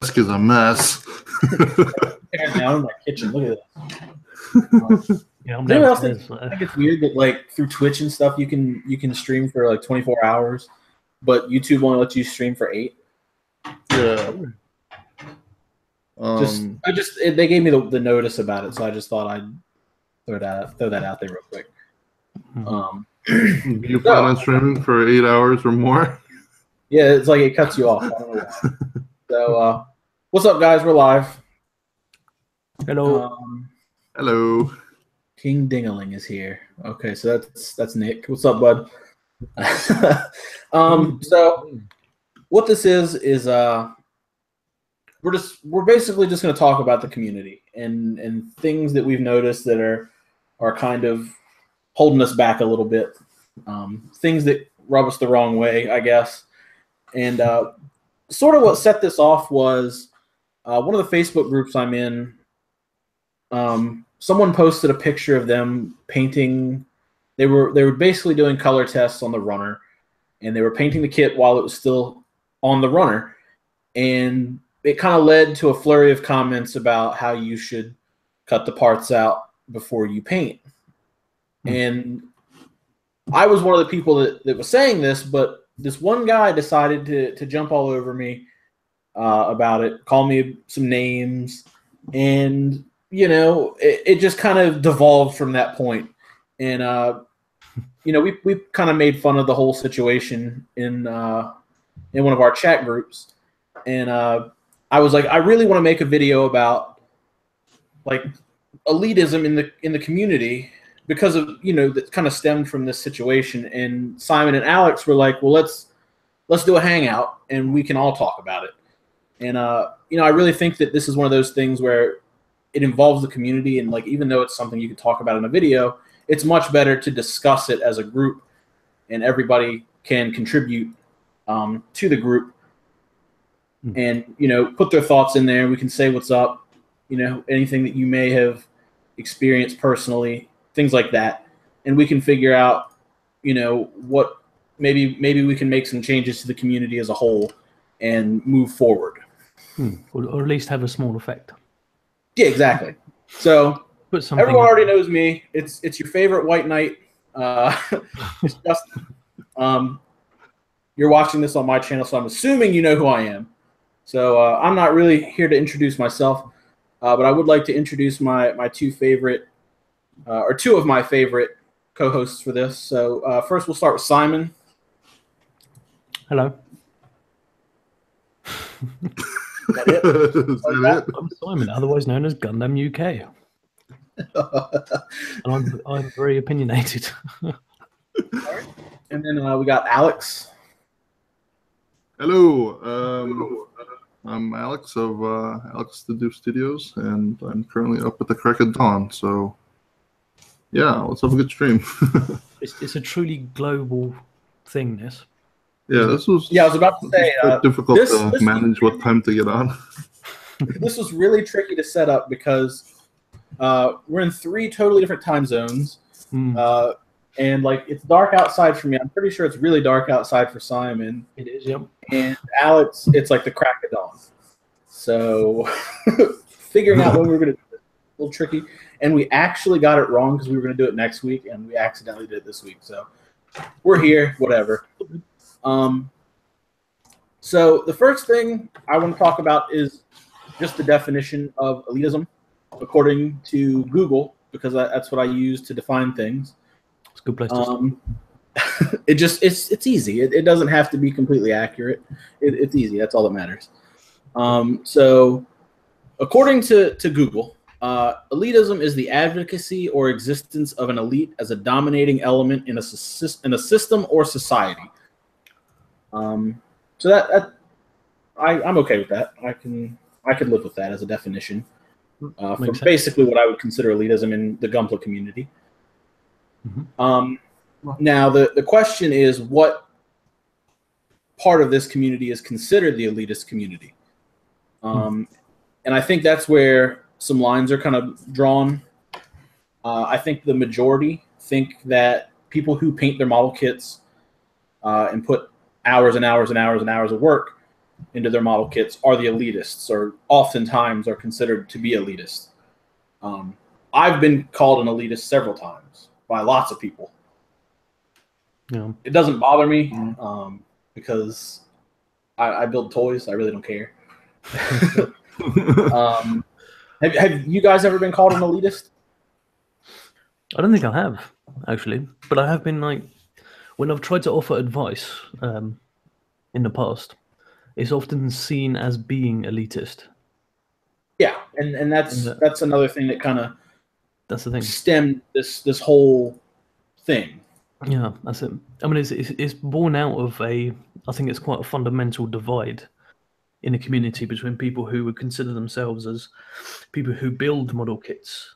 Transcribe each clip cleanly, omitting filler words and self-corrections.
desk is a mess. Tearing down in my kitchen. Look at this. Yeah, I'm Anyone else downstairs. think it's weird that like through Twitch and stuff you can stream for like 24 hours, but YouTube only lets you stream for 8? Yeah. They gave me the notice about it, so I just thought I'd throw that out there real quick. Do you plan on streaming for 8 hours or more? Yeah, it's like it cuts you off. I don't know why. So, what's up, guys? We're live. Hello. Hello. King Dingaling is here. Okay, so that's Nick. What's up, bud? So what this is we're basically just going to talk about the community and things that we've noticed that are kind of holding us back a little bit. Things that rub us the wrong way, I guess. And sort of what set this off was one of the Facebook groups I'm in. Someone posted a picture of them painting. They were basically doing color tests on the runner, and they were painting the kit while it was still on the runner. And it kind of led to a flurry of comments about how you should cut the parts out before you paint. And I was one of the people that was saying this, but this one guy decided to jump all over me about it, call me some names, and it just kind of devolved from that point. And we kind of made fun of the whole situation in one of our chat groups. And I was like, I really want to make a video about like elitism in the community because of that kind of stemmed from this situation. And Simon and Alex were like, well, let's do a hangout and we can all talk about it. And I really think that this is one of those things where it involves the community, and like even though it's something you can talk about in a video, it's much better to discuss it as a group, and everybody can contribute to the group, and put their thoughts in there. We can say what's up, anything that you may have experienced personally, things like that, and we can figure out, what maybe we can make some changes to the community as a whole and move forward, or at least have a small effect. Yeah, exactly. So everyone already knows me. It's your favorite white knight. It's Justin. You're watching this on my channel, so I'm assuming you know who I am. So I'm not really here to introduce myself, but I would like to introduce my two of my favorite co-hosts for this. So first we'll start with Simon. Hello. Is that it? Is that it? I'm Simon, otherwise known as GundamUK. And I'm very opinionated. All right. And then we got Alex. Hello. I'm Alex of Alexdadoof Studios, and I'm currently up at the crack of dawn. So, yeah, let's have a good stream. It's a truly global thing, this. Yeah, this was. Yeah, I was about to say difficult to manage what time to get on. This was really tricky to set up because we're in 3 totally different time zones, and like it's dark outside for me. I'm pretty sure it's really dark outside for Simon. It is, yep. And Alex, it's like the crack of dawn. So figuring out when we were going to do it, a little tricky. And we actually got it wrong because we were going to do it next week, and we accidentally did it this week. So we're here, whatever. So the first thing I want to talk about is just the definition of elitism according to Google, because that's what I use to define things. It's a good place to start. It's easy. It doesn't have to be completely accurate. It's easy. That's all that matters. So according to Google, elitism is the advocacy or existence of an elite as a dominating element in a system or society. So that I'm okay with that. I could live with that as a definition for basically what I would consider elitism in the Gunpla community. Now the question is, what part of this community is considered the elitist community? And I think that's where some lines are kind of drawn. I think the majority think that people who paint their model kits and put hours and hours and hours and hours of work into their model kits are the elitists, or oftentimes are considered to be elitist. I've been called an elitist several times by lots of people. Yeah. It doesn't bother me because I build toys. I really don't care. Have you guys ever been called an elitist? I don't think I have, actually. But I have been, like, when I've tried to offer advice in the past, it's often seen as being elitist. Yeah, and that's another thing that kind of That's the thing. stemmed this whole thing. Yeah, that's it. I mean, it's born out of I think it's quite a fundamental divide in the community between people who would consider themselves as people who build model kits,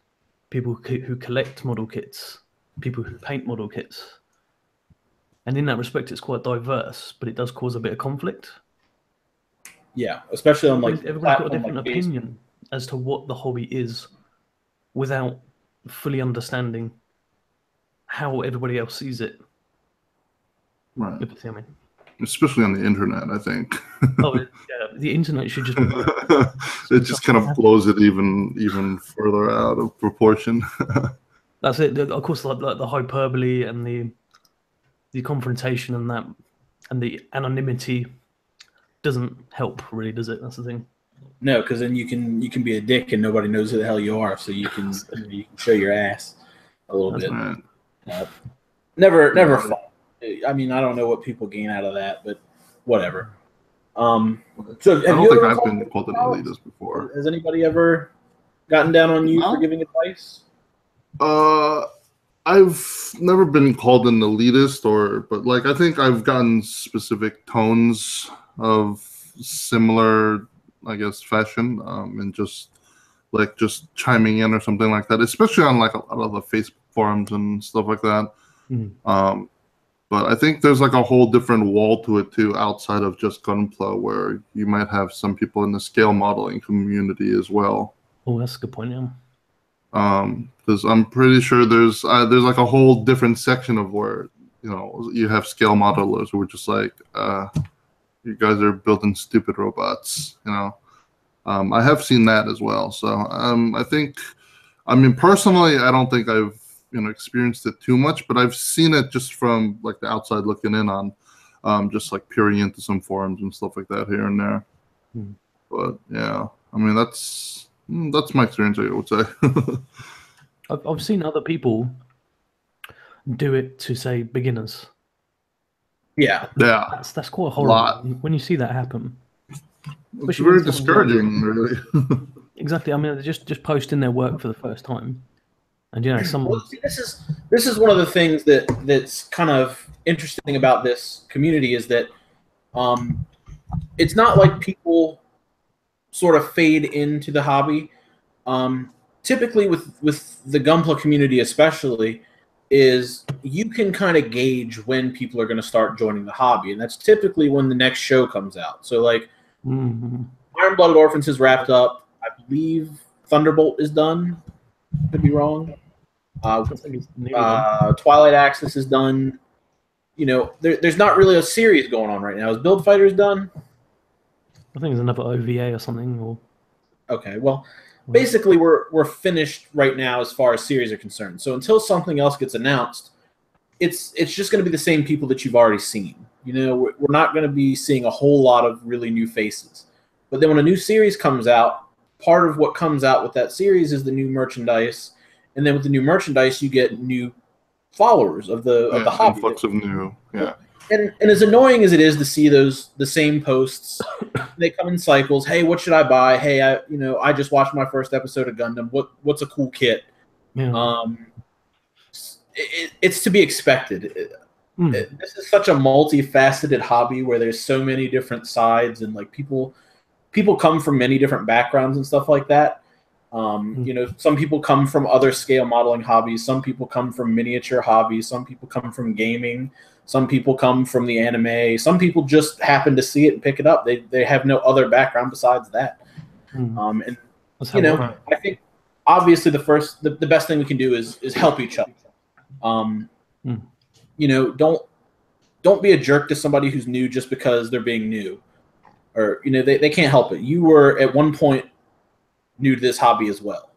people who collect model kits, people who paint model kits. And in that respect, it's quite diverse, but it does cause a bit of conflict. Yeah, especially on like everybody's got a different like opinion as to what the hobby is, without fully understanding how everybody else sees it. Right. If you see what I mean. Especially on the internet, I think. Oh, yeah, the internet should just be it just kind of blows it even further out of proportion. That's it. Of course, like the hyperbole and the confrontation and that, and the anonymity doesn't help, really, does it? That's the thing. No, because then you can be a dick and nobody knows who the hell you are, so you can show your ass a little bit. Right. Never fun. I mean, I don't know what people gain out of that, but whatever. So I don't think I've been called an elitist before. Has anybody ever gotten down on you for giving advice? I've never been called an elitist, but like I think I've gotten specific tones of similar, I guess, fashion, and just chiming in or something like that, especially on like a lot of the Facebook forums and stuff like that. But I think there's like a whole different wall to it too, outside of just Gunpla, where you might have some people in the scale modeling community as well. Oh, that's a good point. Yeah. Because I'm pretty sure there's like a whole different section of where you have scale modelers who are just like, you guys are building stupid robots. I have seen that as well. So I mean, personally, I don't think I've experienced it too much, but I've seen it just from like the outside looking in on, just like peering into some forums and stuff like that here and there. But yeah, I mean that's my experience, I would say. I've seen other people do it to, say, beginners. Yeah. That's quite horrible when you see that happen. It's very discouraging, really. Exactly. I mean, they're just posting their work for the first time. And Well, see, this is one of the things that's kind of interesting about this community is that it's not like people sort of fade into the hobby. Typically with the Gunpla community especially, is you can kind of gauge when people are going to start joining the hobby, and that's typically when the next show comes out. So like Iron-Blooded Orphans is wrapped up. I believe Thunderbolt is done. Could be wrong. Twilight Axis is done. There's not really a series going on right now. Is Build Fighters done? I think there's another OVA or something. Okay, well, basically we're finished right now as far as series are concerned. So until something else gets announced, it's just going to be the same people that you've already seen. We're not going to be seeing a whole lot of really new faces. But then when a new series comes out, part of what comes out with that series is the new merchandise. And then with the new merchandise, you get new followers of the hobby. Influx of new, yeah. And as annoying as it is to see the same posts, they come in cycles. Hey, what should I buy? Hey, I just watched my first episode of Gundam. What's a cool kit? Yeah. It's to be expected. This is such a multifaceted hobby where there's so many different sides, and like people come from many different backgrounds and stuff like that. Some people come from other scale modeling hobbies. Some people come from miniature hobbies. Some people come from gaming. Some people come from the anime. Some people just happen to see it and pick it up. They have no other background besides that. I think obviously the best thing we can do is help each other. Don't be a jerk to somebody who's new just because they're being new. or they can't help it. You were at one point new to this hobby as well.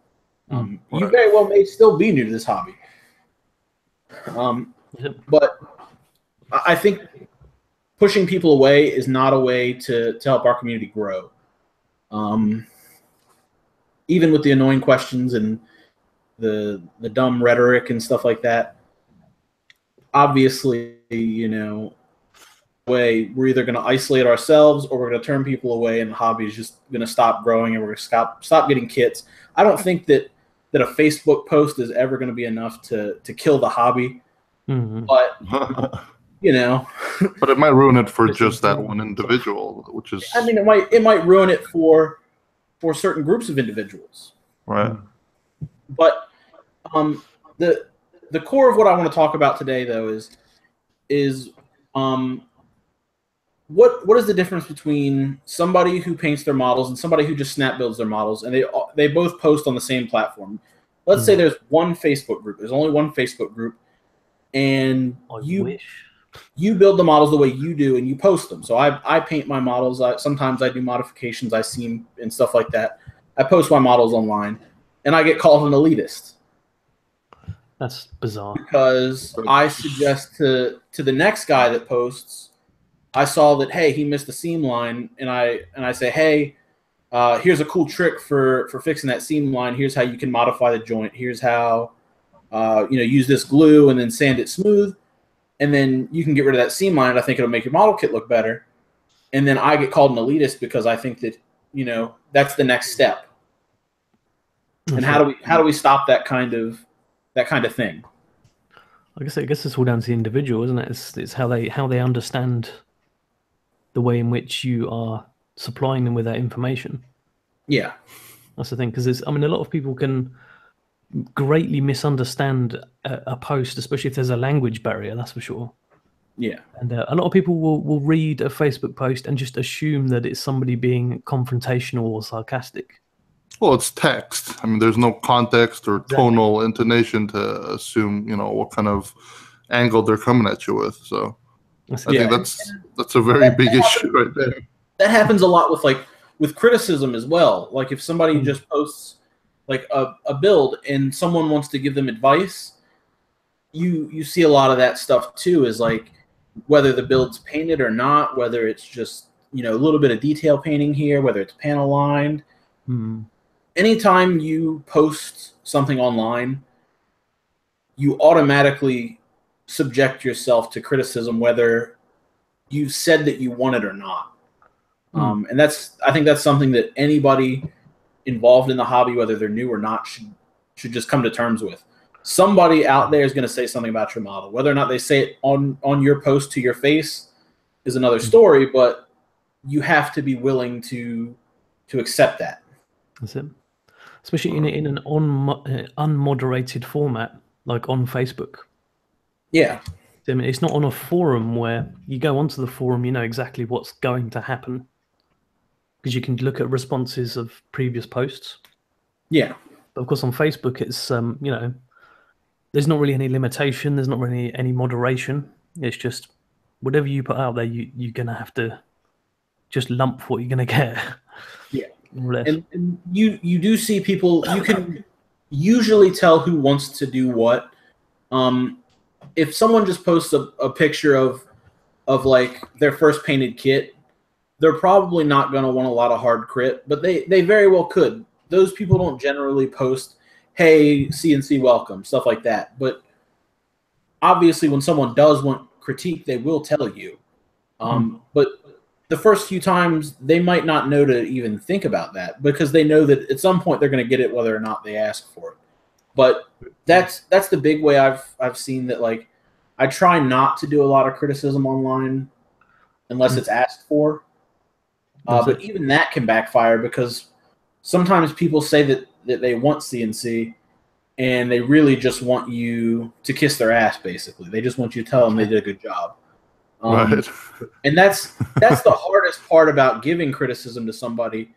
You very well may still be new to this hobby. But I think pushing people away is not a way to help our community grow. Even with the annoying questions and the dumb rhetoric and stuff like that, obviously, we're either going to isolate ourselves or we're going to turn people away, and the hobby is just going to stop growing, and we're going to stop getting kits. I don't think that a Facebook post is ever going to be enough to kill the hobby. But but it might ruin it for just that one individual, which is, I mean, it might ruin it for certain groups of individuals, right? But the core of what I want to talk about today, though, is what is the difference between somebody who paints their models and somebody who just snap builds their models, and they both post on the same platform. Let's say there's one Facebook group. There's only one Facebook group, and you build the models the way you do, and you post them. So I paint my models. Sometimes I do modifications, I seam and stuff like that. I post my models online, and I get called an elitist. That's bizarre. Because I suggest to the next guy that posts, I saw that, hey, he missed the seam line, and I say, hey, here's a cool trick for fixing that seam line. Here's how you can modify the joint. Here's how use this glue and then sand it smooth, and then you can get rid of that seam line. And I think it'll make your model kit look better. And then I get called an elitist because I think that that's the next step. And how do we stop that kind of thing? I guess it's all down to the individual, isn't it? It's how they understand the way in which you are supplying them with that information. Yeah, that's the thing. Because a lot of people can greatly misunderstand a post, especially if there's a language barrier. That's for sure. Yeah, and a lot of people will read a Facebook post and just assume that it's somebody being confrontational or sarcastic. Well, it's text. I mean, there's no context or tonal intonation to assume, what kind of angle they're coming at you with. So I think that's a very big issue right there. That happens a lot with criticism as well. Like if somebody just posts like a build and someone wants to give them advice, you see a lot of that stuff too, is like whether the build's painted or not, whether it's just, a little bit of detail painting here, whether it's panel lined. Anytime you post something online, you automatically subject yourself to criticism, whether you said that you want it or not. And I think that's something that anybody involved in the hobby, whether they're new or not, should just come to terms with. Somebody out there is going to say something about your model. Whether or not they say it on your post to your face is another story, but you have to be willing to accept that. That's it. Especially in an unmoderated format, like on Facebook. Yeah. I mean, it's not on a forum where you go onto the forum, you know exactly what's going to happen. Because you can look at responses of previous posts. Yeah. But of course on Facebook, it's, there's not really any limitation. There's not really any moderation. It's just whatever you put out there, you're going to have to just lump what you're going to get. Yeah. And you do see people, you can usually tell who wants to do what. If someone just posts a picture of like their first painted kit, they're probably not going to want a lot of hard crit, but they very well could. Those people don't generally post, hey, CNC welcome, stuff like that. But obviously when someone does want critique, they will tell you. But the first few times, they might not know to even think about that because they know that at some point they're going to get it whether or not they ask for it. But that's the big way I've seen that. Like, I try not to do a lot of criticism online unless it's asked for. But even that can backfire because sometimes people say that they want CNC and they really just want you to kiss their ass, basically. They just want you to tell them they did a good job. Right. And that's the hardest part about giving criticism to somebody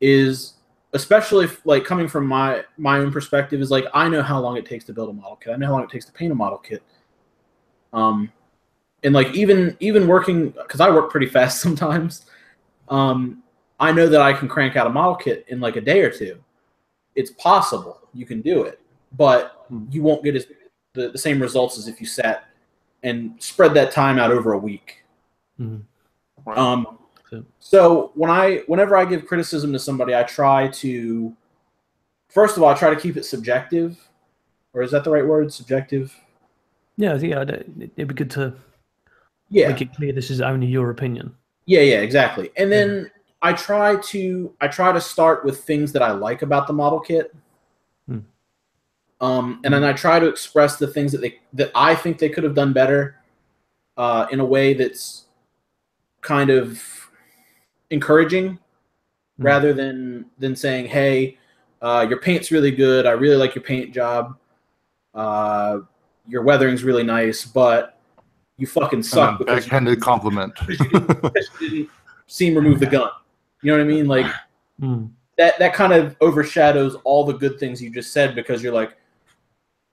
is, especially if, like, coming from my own perspective, is like, I know how long it takes to build a model kit. I know how long it takes to paint a model kit. And like even working, because I work pretty fast sometimes, I know that I can crank out a model kit in like a day or two. It's possible you can do it, but you won't get the same results as if you sat and spread that time out over a week. So whenever I give criticism to somebody, I try to, first of all, I try to keep it subjective, or is that the right word? Subjective? Yeah, it'd be good to make it clear this is only your opinion. Yeah, exactly. And then I try to start with things that I like about the model kit. And then I try to express the things that I think they could have done better in a way that's kind of encouraging, rather than saying, "Hey, your paint's really good. I really like your paint job. Your weathering's really nice, but you fucking suck because backhanded compliment. Because you didn't see him remove the gun." You know what I mean? Like that kind of overshadows all the good things you just said, because you're like,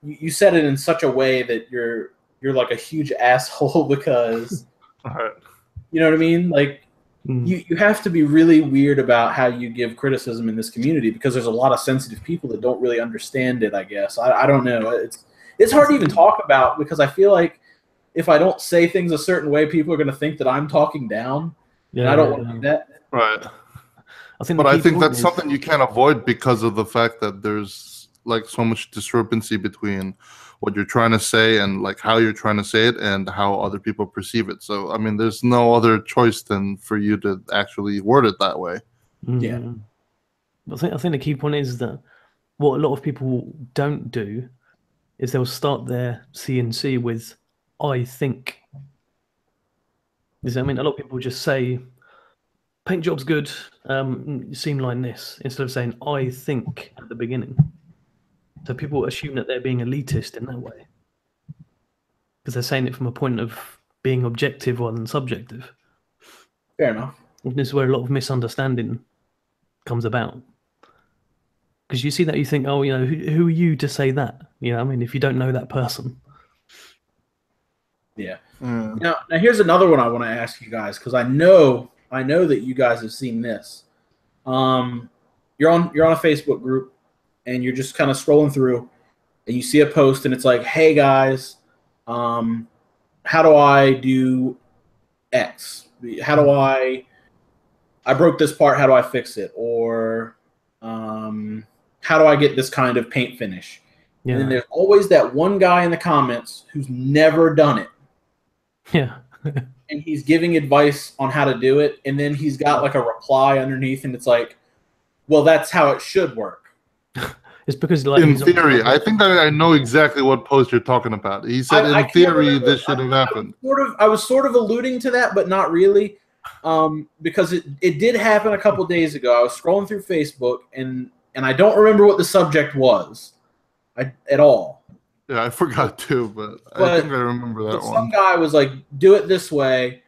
you said it in such a way that you're like a huge asshole because you know what I mean? Like you have to be really weird about how you give criticism in this community, because there's a lot of sensitive people that don't really understand it, I guess. I don't know. It's hard to even talk about, because I feel like if I don't say things a certain way, people are going to think that I'm talking down. Yeah, and I don't want to do that. Right. I think that's something you can't avoid, because of the fact that there's like so much discrepancy between what you're trying to say and like how you're trying to say it and how other people perceive it. So I mean, there's no other choice than for you to actually word it that way. Yeah. I think the key point is that what a lot of people don't do is they'll start their CNC with "I think." Does that mean a lot of people just say paint job's good, seam line this, instead of saying "I think" at the beginning? So people assume that they're being elitist in that way, because they're saying it from a point of being objective rather than subjective. Fair enough. And this is where a lot of misunderstanding comes about. Because you see that, you think, oh, you know, who are you to say that? You know, I mean, if you don't know that person. Yeah. Now here's another one I want to ask you guys, because I know that you guys have seen this. You're on a Facebook group, and you're just kind of scrolling through, and you see a post, and it's like, "Hey guys, how do I do X? How do I broke this part? How do I fix it? Or how do I get this kind of paint finish?" Yeah. And then there's always that one guy in the comments who's never done it. Yeah. And he's giving advice on how to do it, and then he's got like a reply underneath, and it's like, "Well, that's how it should work." It's because, like, in theory, I think that I know exactly what post you're talking about. He said, in theory, this should have happened. I was sort of alluding to that, but not really, because it did happen a couple days ago. I was scrolling through Facebook, and I don't remember what the subject was at all. Yeah, I forgot too, but I think I remember that one. Some guy was like, "Do it this way.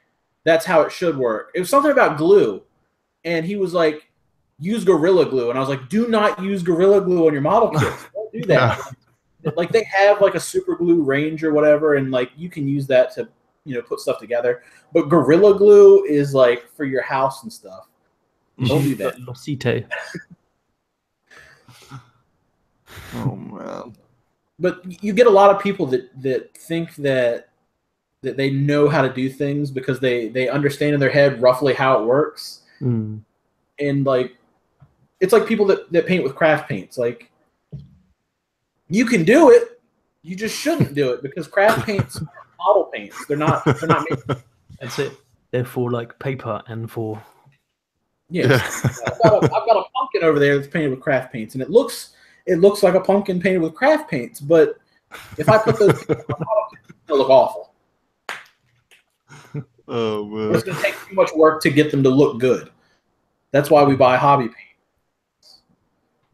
That's how it should work." It was something about glue, and he was like, "Use Gorilla Glue," and I was like, "Do not use Gorilla Glue on your model kits. Don't do that." Yeah. Like they have like a super glue range or whatever, and like you can use that to, you know, put stuff together. But Gorilla Glue is like for your house and stuff. Don't do that. Losite. Oh man. But you get a lot of people that think that they know how to do things because they understand in their head roughly how it works. And like, it's like people that paint with craft paints. Like, you can do it, you just shouldn't do it, because craft paints are model paints. They're not made. That's it. They're for like paper and for. Yeah. I've got a pumpkin over there that's painted with craft paints, and it looks like a pumpkin painted with craft paints, but if I put those paints on model paints, it's gonna look awful. Oh man. It's gonna take too much work to get them to look good. That's why we buy hobby paint.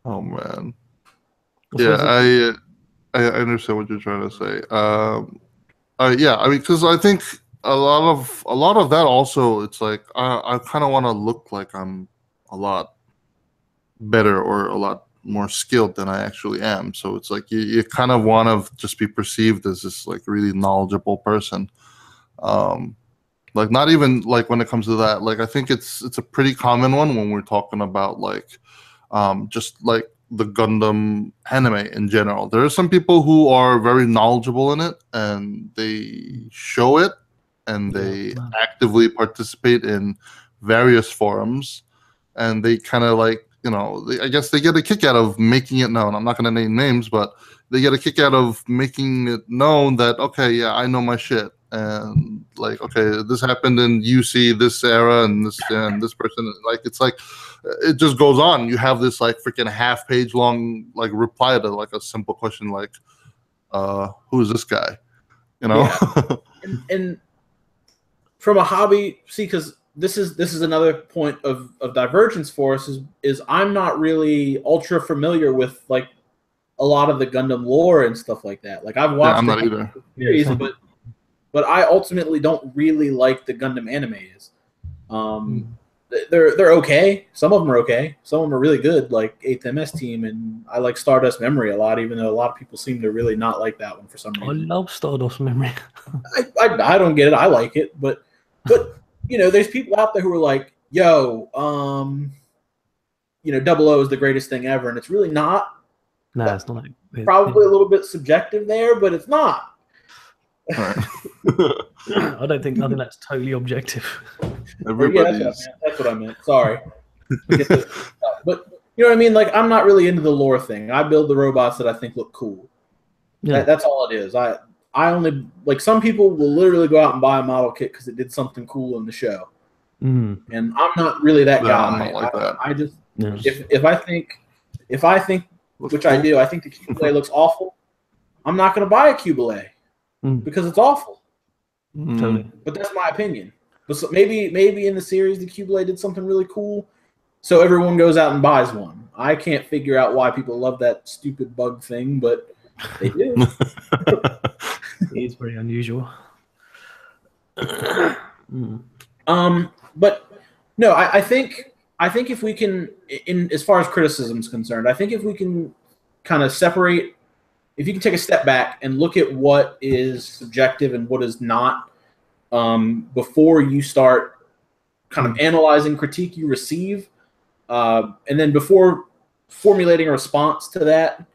Oh man. Yeah, I understand what you're trying to say. Yeah, I mean, because I think a lot of that also, it's like I kind of want to look like I'm a lot better or a lot more skilled than I actually am. So it's like you kind of want to just be perceived as this like really knowledgeable person. Like not even like when it comes to that. Like I think it's a pretty common one when we're talking about like just like the Gundam anime in general. There are some people who are very knowledgeable in it and they show it and they actively participate in various forums and they kind of like, you know, I guess they get a kick out of making it known. I'm not going to name names, but they get a kick out of making it known that, okay, yeah, I know my shit. And like, okay, this happened in UC this era and this person, like, it's like, it just goes on. You have this like freaking half-page long like reply to like a simple question like, who is this guy? You know? Yeah. and from a hobby, see, because this is another point of divergence for us is I'm not really ultra familiar with like a lot of the Gundam lore and stuff like that. Like I've watched I'm not either. Series, but I ultimately don't really like the Gundam animes. They're okay. Some of them are okay. Some of them are really good, like 8th MS Team, and I like Stardust Memory a lot, even though a lot of people seem to really not like that one for some reason. I love Stardust Memory. I don't get it. I like it, but you know, there's people out there who are like, yo, you know, 00 is the greatest thing ever, and it's really not. No, it's not. Probably a little bit subjective there, but it's not. I don't think that's totally objective. Yeah, that's what I meant. Sorry. But you know what I mean? Like, I'm not really into the lore thing. I build the robots that I think look cool. Yeah. That's all it is. I only, like, some people will literally go out and buy a model kit because it did something cool in the show. And I'm not really that guy. I'm not like that. I just, if I think, which I do, I think the Cubile looks awful, I'm not going to buy a Cubile because it's awful. Totally. But that's my opinion. But so maybe in the series the Cubile did something really cool, so everyone goes out and buys one. I can't figure out why people love that stupid bug thing, but they do. It is very unusual. But no, I think if we can, in as far as criticism is concerned, I think if we can kind of separate, if you can take a step back and look at what is subjective and what is not, before you start kind of analyzing critique you receive, and then before formulating a response to that,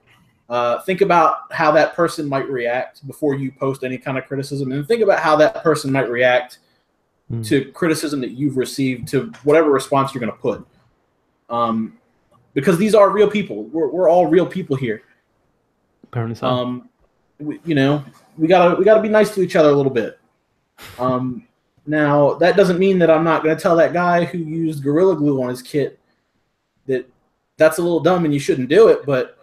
think about how that person might react before you post any kind of criticism, and think about how that person might react to criticism that you've received, to whatever response you're going to put. Because these are real people. We're all real people here. Apparently so. We gotta be nice to each other a little bit. Now that doesn't mean that I'm not going to tell that guy who used Gorilla Glue on his kit that that's a little dumb and you shouldn't do it. But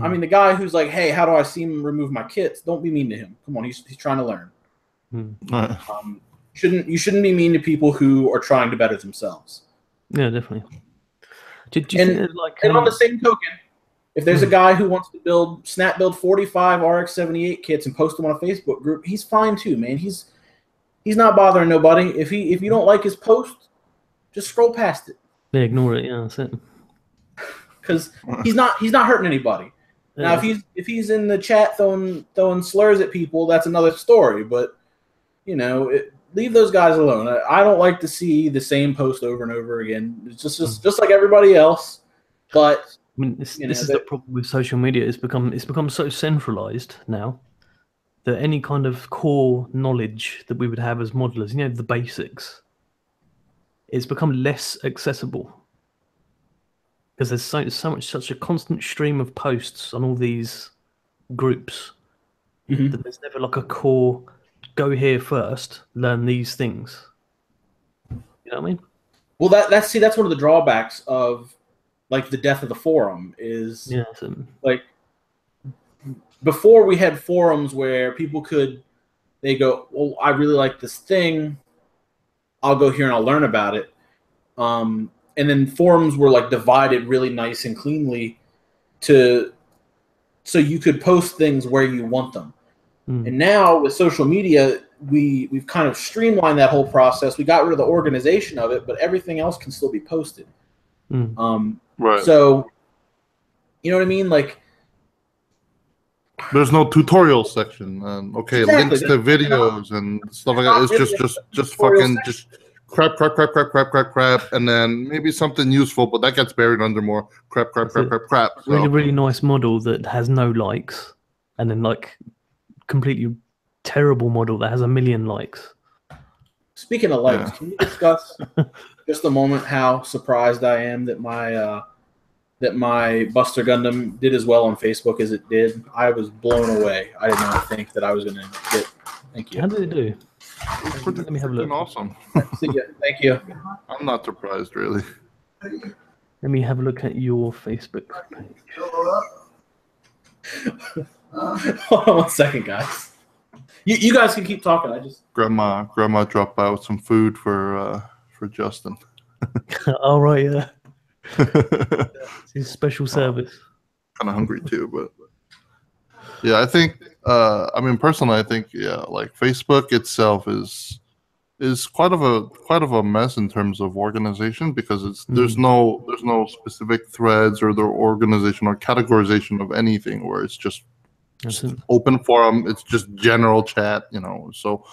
I mean, the guy who's like, "Hey, how do I see him remove my kits?" Don't be mean to him. Come on, he's trying to learn. You shouldn't be mean to people who are trying to better themselves. Yeah, definitely. Do you think like, and on the same token, if there's a guy who wants to snap build 45 RX-78 kits and post them on a Facebook group, he's fine too, man. He's not bothering nobody. If you don't like his post, just scroll past it. Yeah, ignore it. Yeah, that's it. Because he's not hurting anybody. Yeah. Now, if he's in the chat throwing slurs at people, that's another story. But you know, leave those guys alone. I don't like to see the same post over and over again. It's just like everybody else. But I mean, this is the problem with social media. It's become so centralized now that any kind of core knowledge that we would have as modelers, you know, the basics, it's become less accessible because there's such a constant stream of posts on all these groups that there's never like a core. Go here first, learn these things. You know what I mean? Well, that's one of the drawbacks of like the death of the forum is like before we had forums where people they go, well, I really like this thing, I'll go here and I'll learn about it. And then forums were like divided really nice and cleanly so you could post things where you want them. And now with social media, we've kind of streamlined that whole process. We got rid of the organization of it, but everything else can still be posted. Right. So, you know what I mean? Like, there's no tutorial section, and links to videos and stuff like that. It's just fucking just crap, and then maybe something useful, but that gets buried under more crap. So. Really nice model that has no likes, and then like completely terrible model that has 1 million likes. Speaking of likes, can you discuss just a moment how surprised I am that my Buster Gundam did as well on Facebook as it did? I was blown away. I did not think that I was going to get. Thank you. How did it do? Let me have a look. Awesome. See ya. Thank you. I'm not surprised, really. Let me have a look at your Facebook page. Hold on 1 second, guys. You guys can keep talking. I just Grandma dropped by with some food for Justin. Oh right, yeah. It's his special service. Kind of hungry too, but yeah, I think. I mean, personally, I think like Facebook itself is quite of a mess in terms of organization, because there's no specific threads or the organization or categorization of anything, where it's just open forum. It's just general chat, so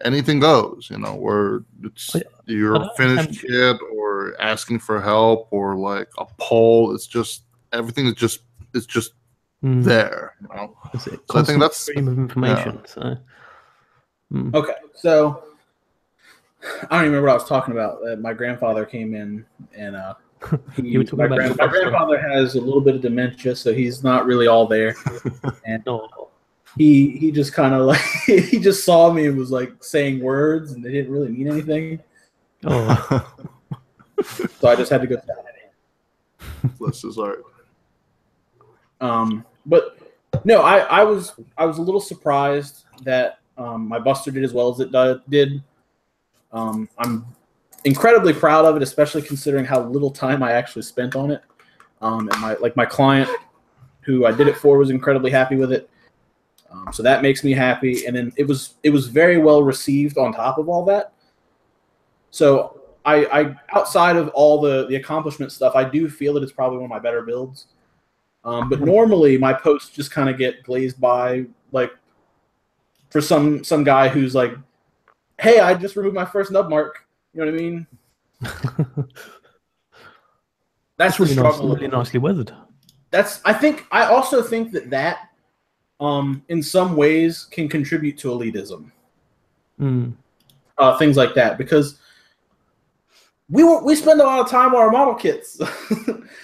anything goes, where it's you're finished kid or asking for help or like a poll. It's just everything is just there, So I think that's stream of information. Okay, so I don't even remember what I was talking about. My grandfather came in, and my grandfather has a little bit of dementia, so he's not really all there. And he just kind of like he just saw me and was like saying words, and they didn't really mean anything. Oh, so I just had to go. Bless his heart. But no, I was a little surprised that my Buster did as well as it did. I'm incredibly proud of it, especially considering how little time I actually spent on it. And my client who I did it for was incredibly happy with it. So that makes me happy. And then it was very well received on top of all that. So I outside of all the accomplishment stuff, I do feel that it's probably one of my better builds. But normally my posts just kind of get glazed by, like, for some guy who's like, hey, I just removed my first nub mark. You know what I mean? That's really nice, really nicely weathered. I also think that in some ways can contribute to elitism. Things like that, because we spend a lot of time on our model kits.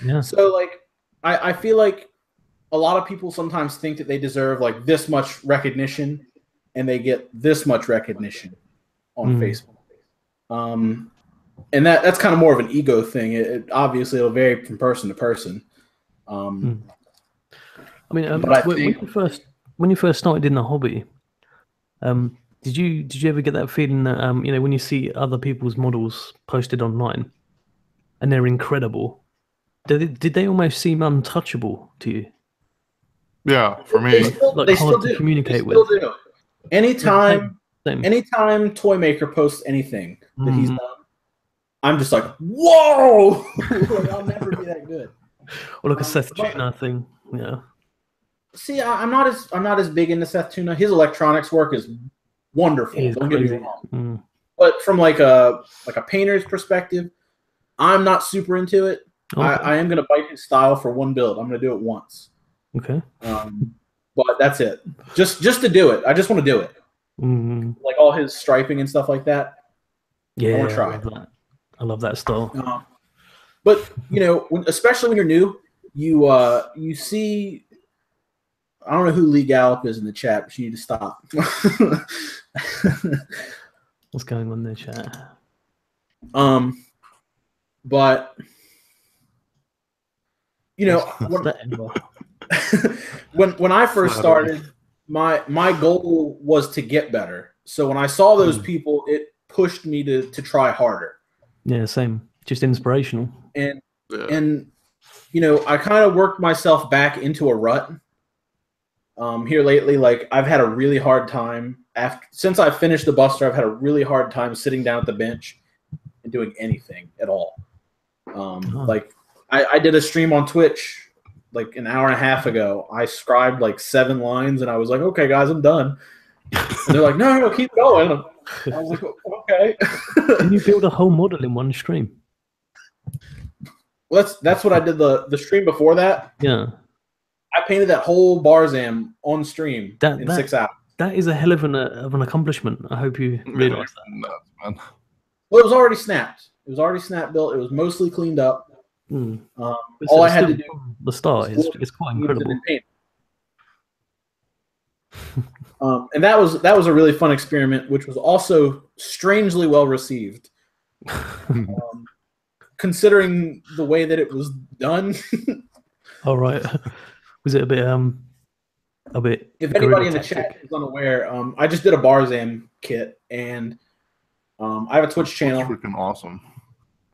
Yeah. So like I feel like a lot of people sometimes think that they deserve like this much recognition, and they get this much recognition on Facebook. And that's kind of more of an ego thing. Obviously it'll vary from person to person. I mean, when you first started in the hobby, did you ever get that feeling that when you see other people's models posted online and they're incredible, did they almost seem untouchable to you? Yeah, for me, they hard to communicate with. Still do. Anytime Toy Maker posts anything that he's done, I'm just like, whoa! I'll never be that good. Or like a Seth Tuna thing, yeah. See, I'm not as big into Seth Tuna. His electronics work is wonderful. Don't get me wrong. But from like a painter's perspective, I'm not super into it. Okay. I am gonna bite his style for one build. I'm gonna do it once. Okay. But that's it. Just to do it. I just want to do it. Like all his striping and stuff like that. Yeah, I want to try it. I love that style. But especially when you're new, you see. I don't know who Lee Gallup is in the chat, but you need to stop. What's going on in the chat? But when I first started, my goal was to get better. So when I saw those people, it pushed me to try harder. Yeah, same. Just inspirational. And I kind of worked myself back into a rut. Here lately, like I've had a really hard time since I finished the Buster. I've had a really hard time sitting down at the bench and doing anything at all. Like I did a stream on Twitch like an hour and a half ago, I scribed like 7 lines, and I was like, okay, guys, I'm done. And they're like, no, keep going. I was like, okay. Can you build a whole model in one stream? Well, that's what I did the stream before that. Yeah. I painted that whole Barzam on stream in 6 hours. That is a hell of an accomplishment. I hope you realize that. Nuts, man. Well, it was already snapped. It was already snap built. It was mostly cleaned up. All I had to do the start is quite incredible. And that was a really fun experiment, which was also strangely well received, considering the way that it was done. All right, was it a bit? If anybody in the chat is unaware, I just did a Barzam kit, and I have a Twitch channel. That's freaking awesome.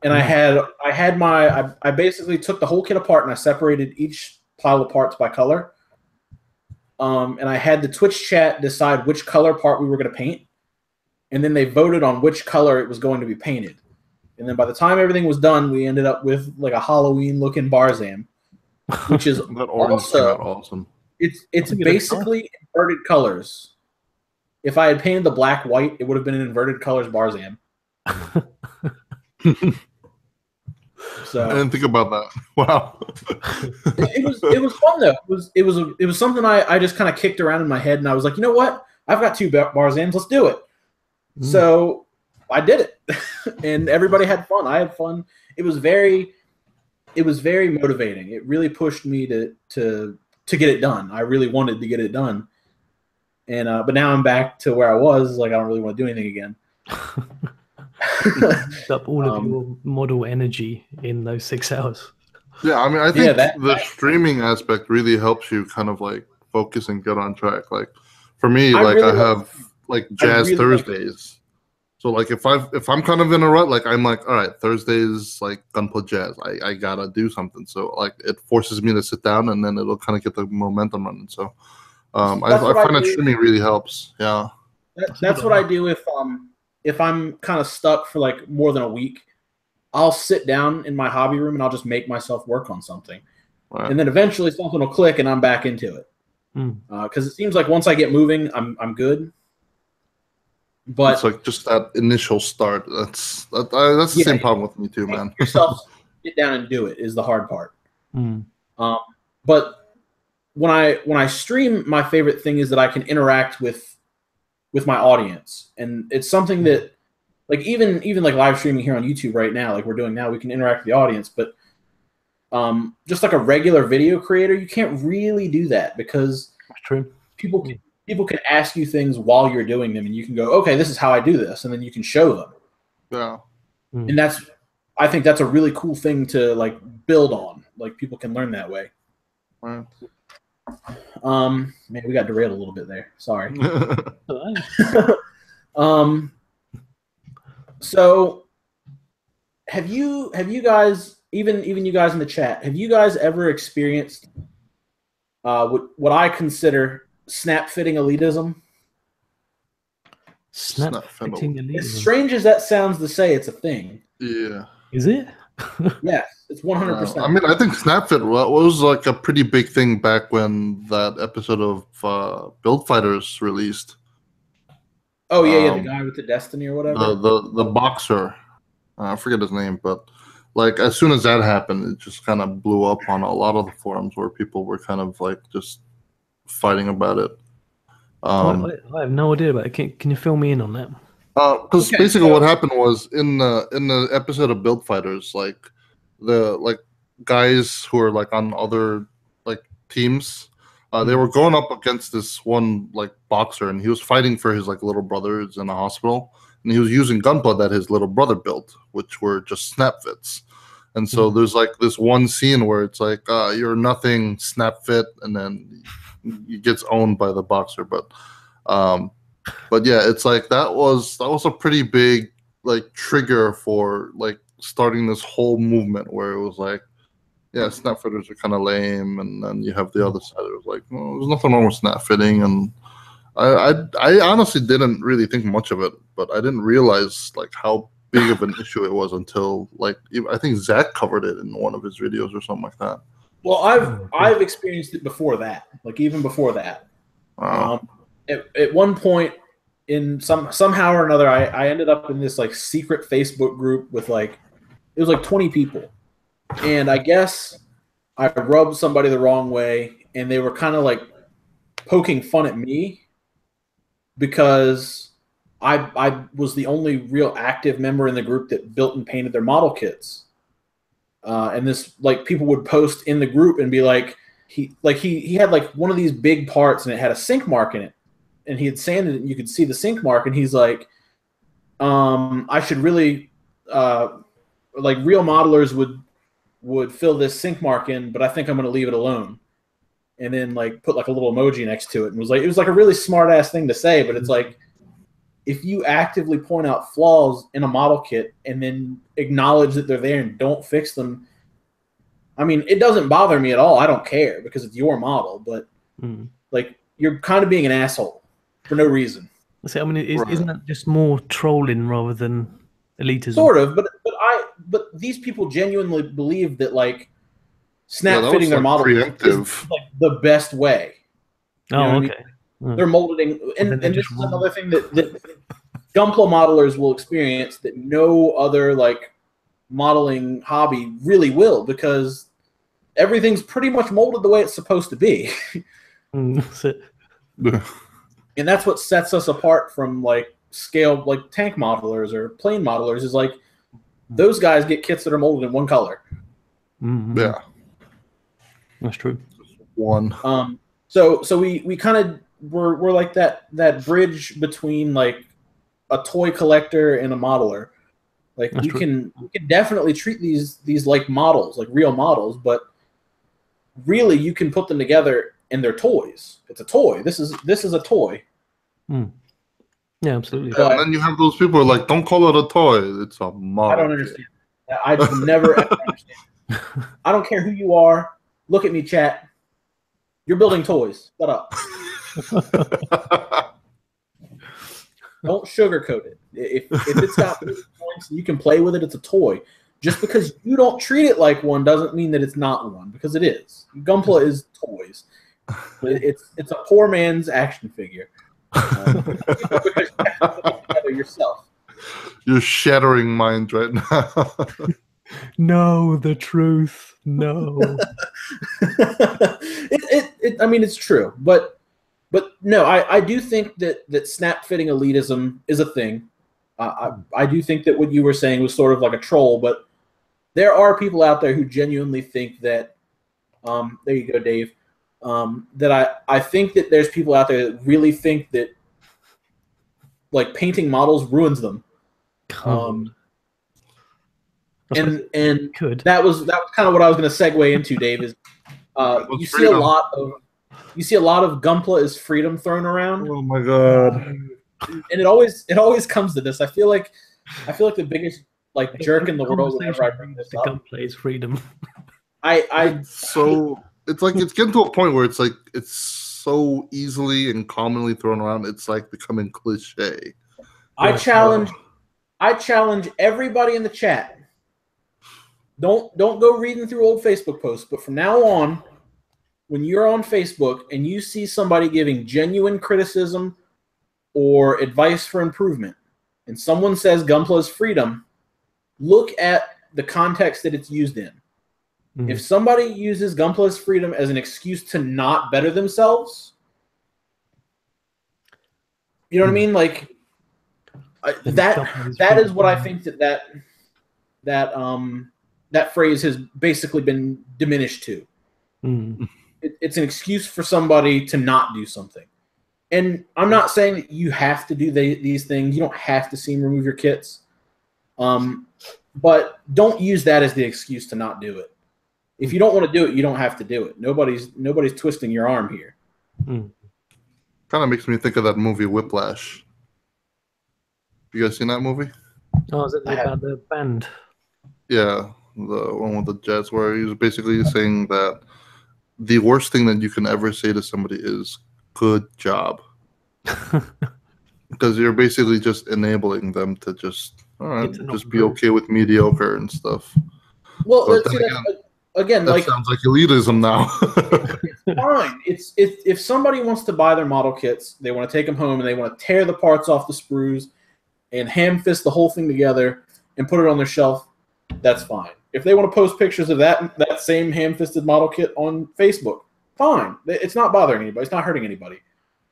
And I basically took the whole kit apart and I separated each pile of parts by color. And I had the Twitch chat decide which color part we were going to paint. And then they voted on which color it was going to be painted. And then by the time everything was done, we ended up with like a Halloween looking Barzam, which is that orange came out awesome. It's basically inverted colors. If I had painted the black white, it would have been an inverted colors Barzam. So I didn't think about that. Wow. it was fun though. It was something I just kind of kicked around in my head, and I was like, you know what? I've got 2 Barzams. Let's do it. So I did it, and everybody had fun. I had fun. It was very motivating. It really pushed me to get it done. I really wanted to get it done, and but now I'm back to where I was. Like I don't really want to do anything again. Up all of your model energy in those 6 hours. Yeah, I mean, I think the streaming aspect really helps you kind of like focus and get on track. Like for me, I have like Jazz Thursdays. So like if I'm kind of in a rut, like I'm like, all right, Thursdays like Gunpla Jazz. I gotta do something. So like it forces me to sit down, and then it'll kind of get the momentum running. So I find that streaming really helps. Yeah, that's what I do if I'm kind of stuck for like more than a week. I'll sit down in my hobby room and I'll just make myself work on something, and then eventually something will click and I'm back into it. Because it seems like once I get moving, I'm good. But it's like just that initial start. That's the same problem with me too, man. Yourself get down and do it is the hard part. But when I stream, my favorite thing is that I can interact with my audience, and it's something that like even like live streaming here on YouTube right now, like we're doing now, we can interact with the audience. But just like a regular video creator, you can't really do that because people can ask you things while you're doing them, and you can go, okay, this is how I do this, and then you can show them. Yeah. And I think that's a really cool thing to like build on. Like people can learn that way. Right. Man, we got derailed a little bit there. Sorry. So have you guys, even you guys in the chat, have you guys ever experienced what I consider snap fitting elitism? Snap fitting elitism. As strange as that sounds to say, it's a thing. Yeah. Is it? Yes, it's 100%. I mean, I think SnapFit was like a pretty big thing back when that episode of Build Fighters released. Oh yeah, the guy with the Destiny or whatever. The boxer, I forget his name, but like as soon as that happened, it just kind of blew up on a lot of the forums where people were kind of like just fighting about it. I have no idea about it. Can you fill me in on that? Because basically what happened was in the episode of Build Fighters, like the guys who are like on other like teams, they were going up against this one like boxer, and he was fighting for his like little brothers in a hospital, and he was using gunpla that his little brother built, which were just snap fits. And so there's like this one scene where it's like you're nothing snap fit, and then he gets owned by the boxer, but yeah, it's like that was a pretty big like trigger for like starting this whole movement where it was like, yeah, snap fitters are kind of lame, and then you have the other side. It was like, well, there's nothing wrong with snap fitting, and I honestly didn't really think much of it, but I didn't realize like how big of an issue it was until like I think Zach covered it in one of his videos or something like that. Well, I've experienced it before that, like even before that. Wow. At one point, in somehow or another, I ended up in this like secret Facebook group with like it was like 20 people, and I guess I rubbed somebody the wrong way, and they were kind of like poking fun at me because I was the only real active member in the group that built and painted their model kits. And this like people would post in the group and be like he had like one of these big parts and it had a sink mark in it, and he had sanded it and you could see the sink mark, and he's like, I should really like real modelers would fill this sink mark in, but I think I'm going to leave it alone. And then like put like a little emoji next to it, and it was like a really smart ass thing to say, but it's like if you actively point out flaws in a model kit and then acknowledge that they're there and don't fix them, I mean, it doesn't bother me at all. I don't care because it's your model, but like you're kind of being an asshole for no reason. I mean, isn't that just more trolling rather than elitism? Sort of, but these people genuinely believe that like snap fitting their model is like the best way. You know what I mean? They're molding, and this is another thing that Gunpla modelers will experience that no other like modeling hobby really will, because everything's pretty much molded the way it's supposed to be. That's it. And that's what sets us apart from like scale, like tank modelers or plane modelers, is like those guys get kits that are molded in one color. Yeah, that's true. One. So we kind of we're like that bridge between like a toy collector and a modeler. Like we can definitely treat these like models, like real models, but really you can put them together and they're toys. It's a toy. This is a toy. Yeah, absolutely. Yeah, and then you have those people who are like, don't call it a toy. It's a model. I don't understand. I never ever understand. I don't care who you are. Look at me, chat. You're building toys. Shut up. Don't sugarcoat it. If it's got points and you can play with it, it's a toy. Just because you don't treat it like one doesn't mean that it's not one, because it is. Gunpla is toys. It's a poor man's action figure. Because you have to put it together yourself. You're shattering minds right now. No, the truth. No. I mean, it's true, but no, I do think that snap fitting elitism is a thing. I do think that what you were saying was sort of like a troll, but there are people out there who genuinely think that. There you go, Dave. That I think that there's people out there that really think that like painting models ruins them. And that was kind of what I was going to segue into, Dave. Is you see a lot of Gunpla is freedom thrown around. Oh my god! And it always comes to this. I feel like the biggest like jerk in the world whenever I bring this up. Gunpla is freedom. So it's like it's getting to a point where it's like it's so easily and commonly thrown around. It's like becoming cliche. I challenge everybody in the chat. Don't go reading through old Facebook posts, but from now on, when you're on Facebook and you see somebody giving genuine criticism or advice for improvement, and someone says Gunpla is freedom, look at the context that it's used in. If somebody uses Gunpla is freedom as an excuse to not better themselves, you know what I mean? Like that is what I think that phrase has basically been diminished to. It's an excuse for somebody to not do something. And I'm not saying that you have to do these things. You don't have to see and remove your kits. But don't use that as the excuse to not do it. If you don't want to do it, you don't have to do it. Nobody's twisting your arm here. Kind of makes me think of that movie Whiplash. You guys seen that movie? Oh, is it about the band? Yeah, the one with the Jets, where he was basically saying that the worst thing that you can ever say to somebody is "good job," because you're basically just enabling them to just be okay with mediocre and stuff. Well, again, That like sounds like elitism now. it's fine. It's if somebody wants to buy their model kits, they want to take them home and they want to tear the parts off the sprues and ham fist the whole thing together and put it on their shelf, that's fine. If they want to post pictures of that same ham-fisted model kit on Facebook, fine. It's not bothering anybody. It's not hurting anybody.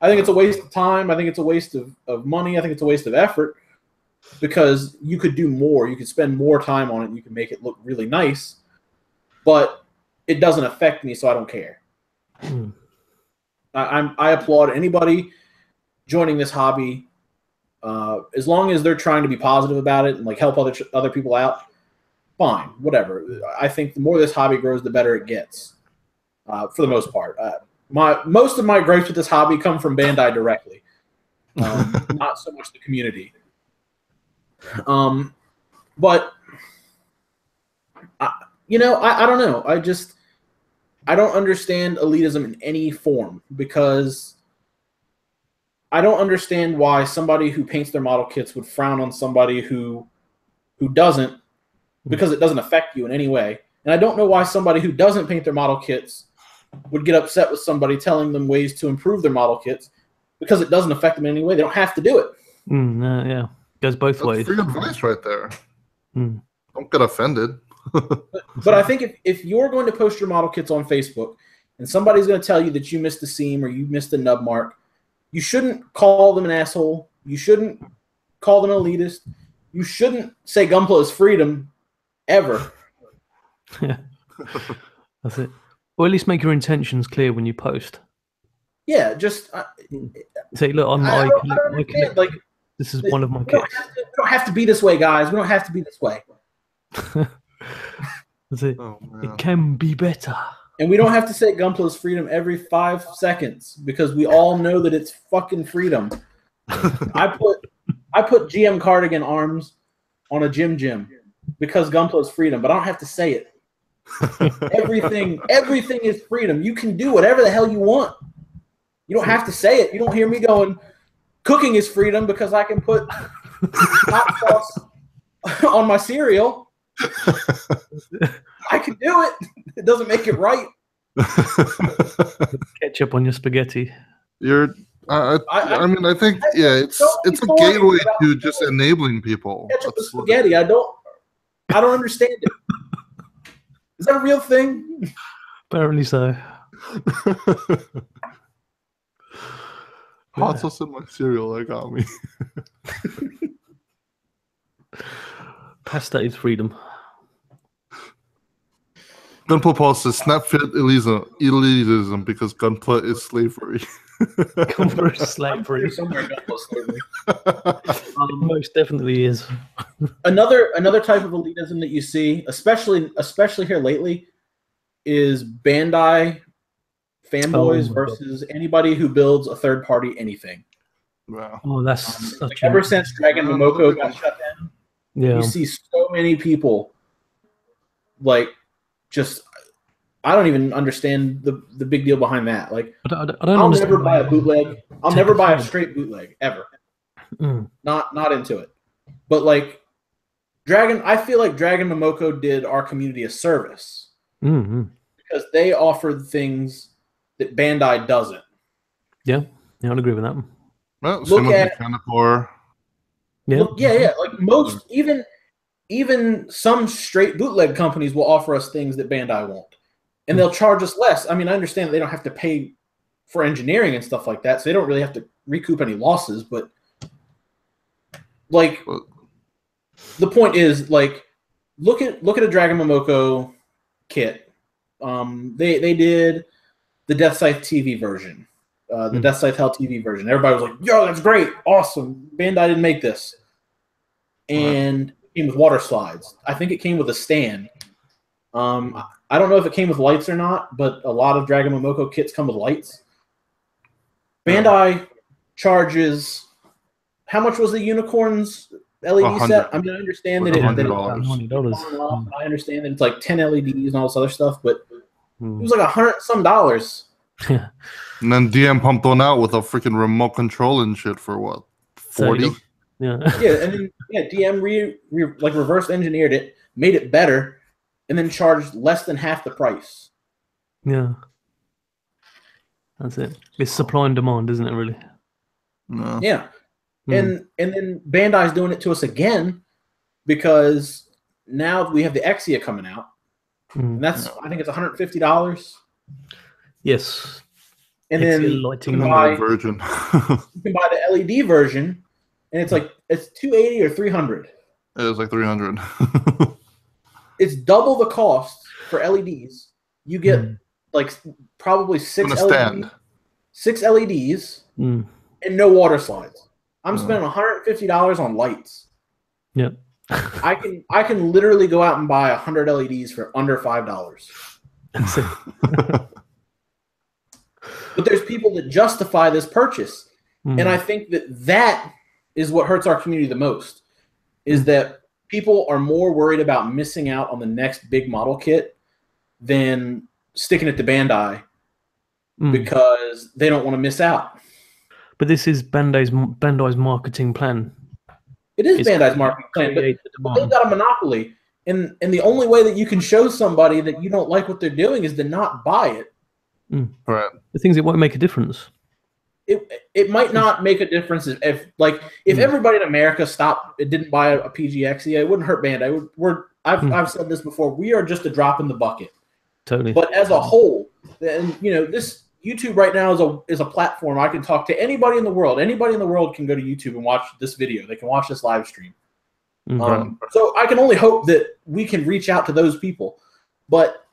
I think it's a waste of time. I think it's a waste of money. I think it's a waste of effort because you could do more. You could spend more time on it. And you can make it look really nice, but it doesn't affect me, so I don't care. I applaud anybody joining this hobby as long as they're trying to be positive about it and like help other people out. Fine, whatever. I think the more this hobby grows, the better it gets. For the most part, most of my gripes with this hobby come from Bandai directly, not so much the community. But I don't know. I don't understand elitism in any form because I don't understand why somebody who paints their model kits would frown on somebody who doesn't, because it doesn't affect you in any way. And I don't know why somebody who doesn't paint their model kits would get upset with somebody telling them ways to improve their model kits because it doesn't affect them in any way. They don't have to do it. Yeah, goes both That's ways. free advice right there. Don't get offended. But I think if you're going to post your model kits on Facebook and somebody's going to tell you that you missed a seam or you missed a nub mark, you shouldn't call them an asshole. You shouldn't call them elitist. You shouldn't say Gunpla is freedom ever. Yeah, that's it. Or at least make your intentions clear when you post. Yeah, just say, look, I collect, like this is one of my kits. We don't have to be this way, guys. We don't have to be this way. That's it. It can be better. And we don't have to say Gunpla is freedom every 5 seconds because we all know that it's fucking freedom. I put GM Cardigan arms on a Jim because Gunpla is freedom, but I don't have to say it. Everything is freedom. You can do whatever the hell you want. You don't have to say it. You don't hear me going, cooking is freedom because I can put hot sauce on my cereal. I can do it. It doesn't make it right. Ketchup on your spaghetti. I mean, I think it's a gateway to just enabling people. Ketchup and spaghetti. I don't understand it. Is that a real thing? Apparently so. Hot sauce in my cereal, that got me. Pasta is freedom. Gunpla Paul says Snapfit elitism because Gunpla is slavery. Gunpla is slavery. Most definitely is. Another type of elitism that you see, especially here lately, is Bandai fanboys versus anybody who builds a third party anything. Wow. Oh, that's like ever since Dragon Momoko got shut down. Yeah. You see so many people like just I don't even understand the big deal behind that. Like I'll never buy a bootleg. I'll never buy a straight bootleg ever. Not into it. But like I feel like Dragon Momoko did our community a service because they offered things that Bandai doesn't. Yeah, I'd agree with that. Well, look at Mechanicore. Yeah. Like most, even some straight bootleg companies will offer us things that Bandai won't, and they'll charge us less. I mean, I understand that they don't have to pay for engineering and stuff like that, so they don't really have to recoup any losses. But like, the point is, like, look at a Dragon Momoko kit. They did the Death Scythe TV version, the Death Scythe Hell TV version. Everybody was like, "Yo, that's great, awesome! Bandai didn't make this." And it came with water slides. I think it came with a stand. I don't know if it came with lights or not, but a lot of Dragon Momoko kits come with lights. Bandai charges. How much was the Unicorns LED set? I mean, I understand that $100. I understand that it's like 10 LEDs and all this other stuff, but it was like $100-some. And then DM pumped one out with a freaking remote control and shit for what, 40? Yeah, and then DM like reverse engineered it, made it better, and then charge less than half the price. Yeah. That's it. It's supply and demand, isn't it, really? No. Yeah. And then Bandai's doing it to us again because now we have the Exia coming out. And that's, I think it's $150. Yes. And Exia then lighting you can buy version. you can buy the LED version, and it's like it's $280 or $300. It was like 300. It's double the cost for LEDs. You get like probably six LEDs and no water slides. I'm spending $150 on lights. Yep. I can literally go out and buy 100 LEDs for under $5. That's it. But there's people that justify this purchase. And I think that is what hurts our community the most, is that people are more worried about missing out on the next big model kit than sticking it to Bandai because they don't want to miss out. But this is Bandai's marketing plan. It is Bandai's marketing plan, but they've got a monopoly. And the only way that you can show somebody that you don't like what they're doing is to not buy it. Right. The things that won't make a difference. It might not make a difference if everybody in America didn't buy a PGXE, it wouldn't hurt Bandai. I've said this before. We are just a drop in the bucket. Totally. But as a whole, and this YouTube right now is a platform I can talk to anybody in the world. Anybody in the world can go to YouTube and watch this video. They can watch this live stream. So I can only hope that we can reach out to those people. But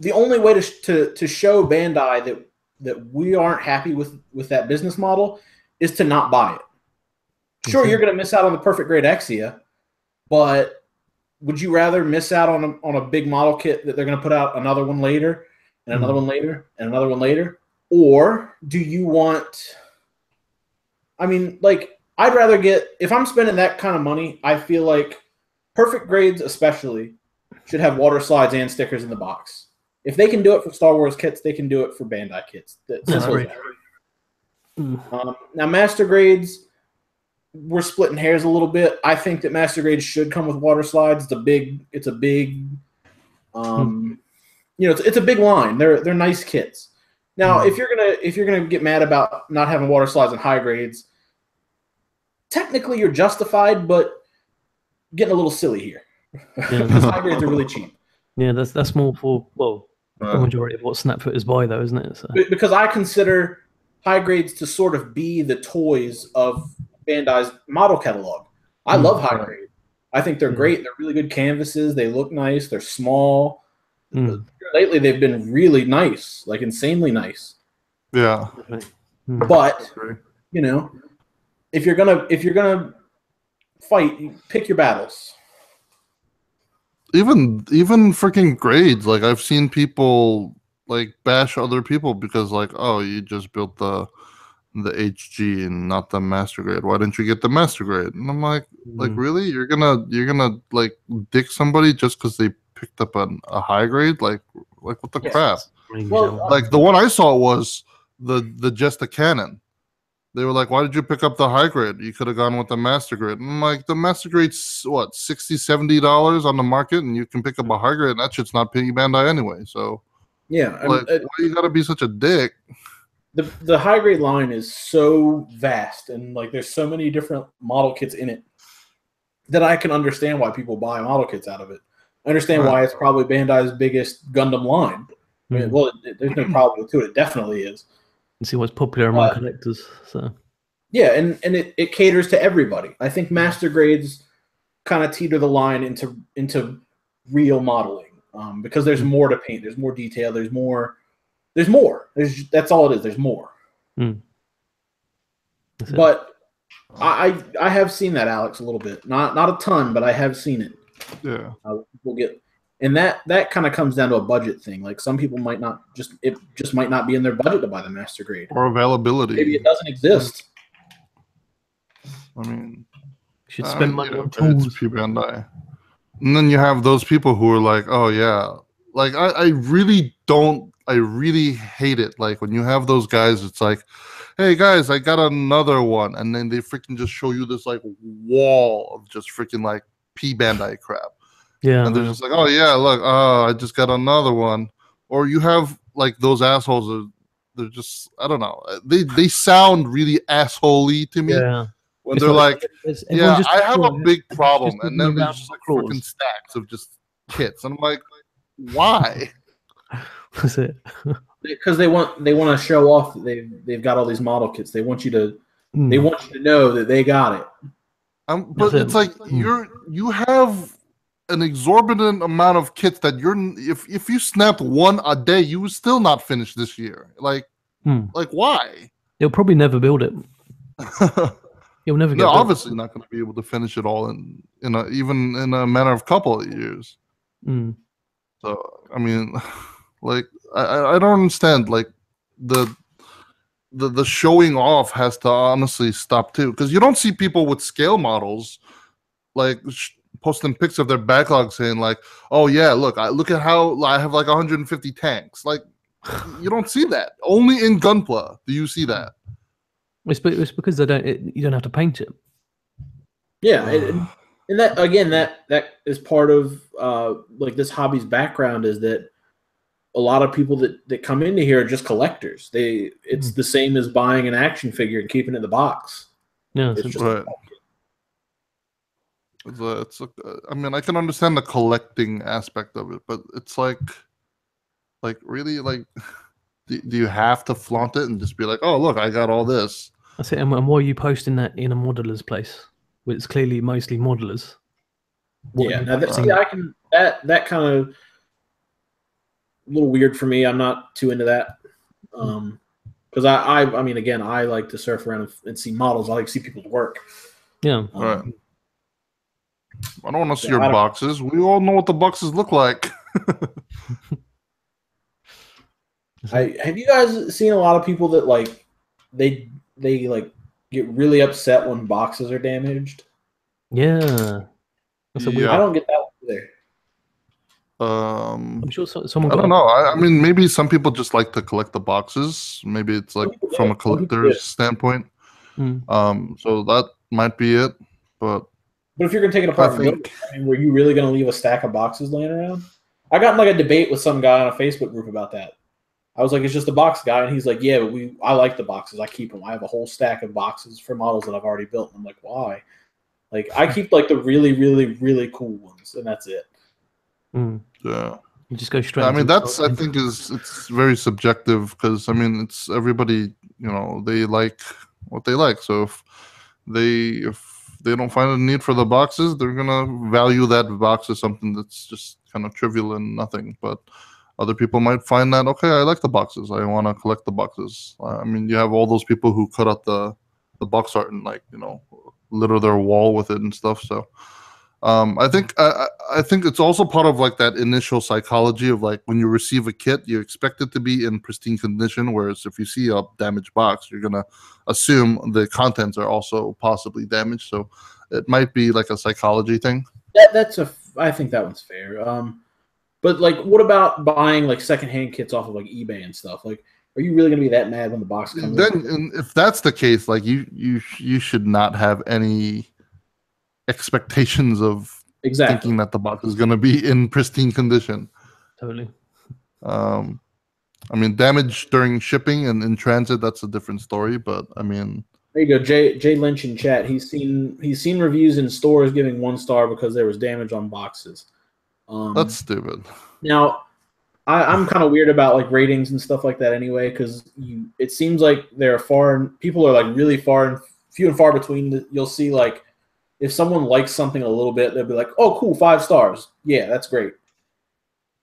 the only way to show Bandai that we aren't happy with that business model is to not buy it. Sure, you're going to miss out on the perfect grade Exia, but would you rather miss out on a big model kit that they're going to put out another one later and another one later and another one later? Or do you want – I mean, like, I'd rather get – if I'm spending that kind of money, I feel like perfect grades especially should have water slides and stickers in the box. If they can do it for Star Wars kits, they can do it for Bandai kits. Now, Master Grades, we're splitting hairs a little bit. I think that Master Grades should come with water slides. It's a big, it's a big line. They're nice kits. Now, if you're gonna get mad about not having water slides in high grades, technically you're justified, but getting a little silly here because high grades are really cheap. Yeah, that's more for the majority of what Snapfooters buy, though, isn't it? So. Because I consider high grades to sort of be the toys of Bandai's model catalog. I love high grade. I think they're great. They're really good canvases. They look nice. They're small. Lately, they've been really nice, like insanely nice. Yeah. But if you're gonna fight, you pick your battles. Even freaking grades, like I've seen people like bash other people because like, oh, you just built the HG and not the master grade. Why didn't you get the master grade? And I'm like really? You're gonna like dick somebody just because they picked up a high grade? Like what the crap? Well, like the one I saw was the just a cannon. They were like, why did you pick up the high grade? You could have gone with the master grade. And I'm like, the master grade's what, $60, $70 on the market, and you can pick up a high grade, and that shit's not paying Bandai anyway. So yeah, like, why you gotta be such a dick? The high grade line is so vast, and like there's so many different model kits in it that I can understand why people buy model kits out of it. I understand why it's probably Bandai's biggest Gundam line. I mean, well, there's no problem to it. It definitely is. And see what's popular among collectors. So yeah, and it caters to everybody. I think master grades kind of teeter the line into real modeling because there's more to paint. There's more detail. There's more. That's all it is. There's more. But I have seen that, Alex, a little bit. Not a ton, but I have seen it. Yeah. We'll get. And that kind of comes down to a budget thing. Like some people might not it just might not be in their budget to buy the master grade or availability. Maybe it doesn't exist. I mean, you should spend money on tools. It's Bandai. And then you have those people who are like, oh yeah, like I really hate it. Like when you have those guys, it's like, hey guys, I got another one, and then they freaking just show you this like wall of just freaking like Bandai crap. Yeah. and they're just like, oh yeah, look, I just got another one. Or you have like those assholes that they're just, I don't know, they sound really assholey to me Yeah. when It's they're like like, everyone's yeah, just I have a big just problem, and giving then a there's round just of like freaking applause. stacks of just kits, and I'm like, why? That's it. Because they want to show off that they've got all these model kits. They want you to know that they got it. But it's like you have an exorbitant amount of kits that if you snapped one a day, you would still not finish this year. Like why? You'll probably never build it. You'll never get No, built. obviously not going to be able to finish it all even in a matter of couple of years. So I mean, like I don't understand. Like the showing off has to honestly stop too, because you don't see people with scale models like posting pics of their backlog saying like, oh yeah, look at how I have like 150 tanks. Like you don't see that. Only in Gunpla do you see that. It's because you don't have to paint it. Yeah, and that again, that is part of like this hobby's background, is that a lot of people that come into here are just collectors. It's the same as buying an action figure and keeping it in the box. Yeah, it's just right. I mean, I can understand the collecting aspect of it, but it's like really, like, do you have to flaunt it and just be like, oh, look, I got all this? That's it. And why are you posting that in a modeler's place, where it's clearly mostly modelers? Yeah, now I can that kind of a little weird for me. I'm not too into that. Because I mean, again, I like to surf around and see models. I like to see people's work. Yeah. Right. I don't want to see your boxes. We all know what the boxes look like. Have you guys seen a lot of people that like they like get really upset when boxes are damaged? Yeah. I don't get that one either. I'm sure someone. I don't know. I mean, maybe some people just like to collect the boxes. Maybe it's like from a collector's standpoint. So that might be it. But if you're gonna take it apart and build it, I mean, were you really gonna leave a stack of boxes laying around? I got in like a debate with some guy on a Facebook group about that. I was like, it's just a box guy, and he's like, yeah, but I like the boxes. I keep them. I have a whole stack of boxes for models that I've already built. And I'm like, why? Like, I keep like the really, really, really cool ones, and that's it. Yeah. You just go straight. I mean, that's I think it's very subjective, because I mean, it's everybody. You know, they like what they like. So if they don't find a need for the boxes, they're gonna value that box as something that's just kind of trivial and nothing. But other people might find that, okay, I like the boxes. I want to collect the boxes. I mean, you have all those people who cut out the box art and, like, you know, litter their wall with it and stuff. So I think it's also part of like that initial psychology of like when you receive a kit, you expect it to be in pristine condition. Whereas if you see a damaged box, you're gonna assume the contents are also possibly damaged. So it might be like a psychology thing. I think that one's fair. But like, what about buying like secondhand kits off of like eBay and stuff? Like, are you really gonna be that mad when the box comes? Then, if that's the case, like you should not have any expectations of thinking that the box is gonna be in pristine condition. Totally. I mean, damage during shipping and in transit, that's a different story. But I mean, there you go, Jay Lynch in chat. He's seen reviews in stores giving 1 star because there was damage on boxes. That's stupid. Now, I'm kind of weird about like ratings and stuff like that anyway, because it seems like people are like really few and far between. You'll see like if someone likes something a little bit, they'll be like, "Oh, cool, 5 stars, yeah, that's great."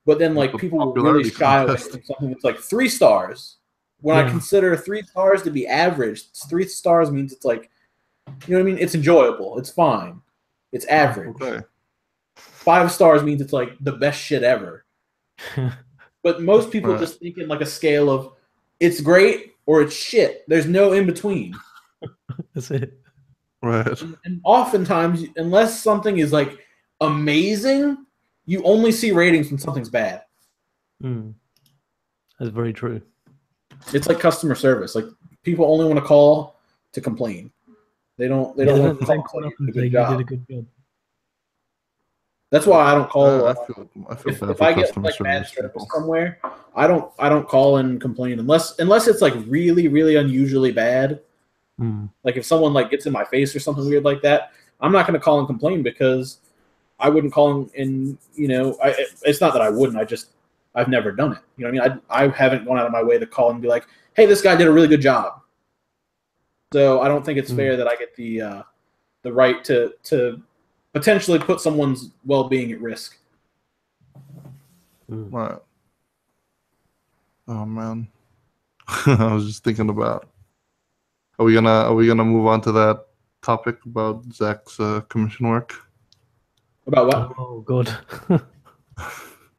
But then like people will really shy away from something that's like 3 stars. When I consider 3 stars to be average, 3 stars means it's like, you know what I mean? It's enjoyable, it's fine, it's average. Okay. 5 stars means it's like the best shit ever. But most people just think in like a scale of it's great or it's shit. There's no in between. That's it. Right. And oftentimes, unless something is like amazing, you only see ratings when something's bad. That's very true. It's like customer service. Like people only want to call to complain. They don't want to call you did a good job. That's why I don't call. I feel bad If for I get customer like bad service service people. somewhere, I don't call and complain unless it's like really really unusually bad. Like if someone like gets in my face or something weird like that, I'm not going to call and complain because I wouldn't call and it's not that I wouldn't. I've never done it. You know what I mean? I haven't gone out of my way to call and be like, hey, this guy did a really good job. So I don't think it's fair that I get the right to potentially put someone's well-being at risk. Right. Oh man, I was just thinking about. Are we gonna move on to that topic about Zach's commission work? About what? Oh god.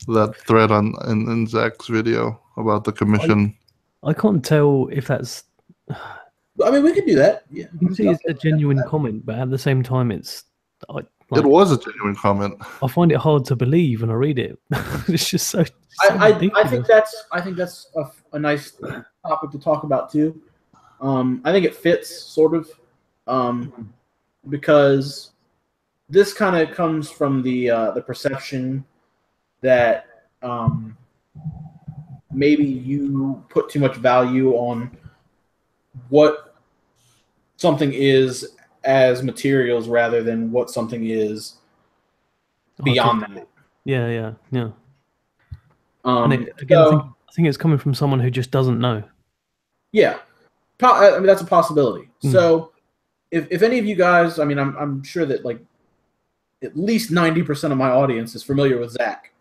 That thread in Zach's video about the commission. I can't tell if that's. I mean, we could do that. Yeah, You can see it's a genuine comment, but at the same time, it's. It was a genuine comment. I find it hard to believe when I read it. It's just so. I think that's a nice topic to talk about too. I think it fits sort of because this kind of comes from the perception that maybe you put too much value on what something is as materials rather than what something is beyond that. Yeah. And again, I think it's coming from someone who just doesn't know. Yeah, I mean that's a possibility. So, if any of you guys, I mean, I'm sure that like at least 90% of my audience is familiar with Zach,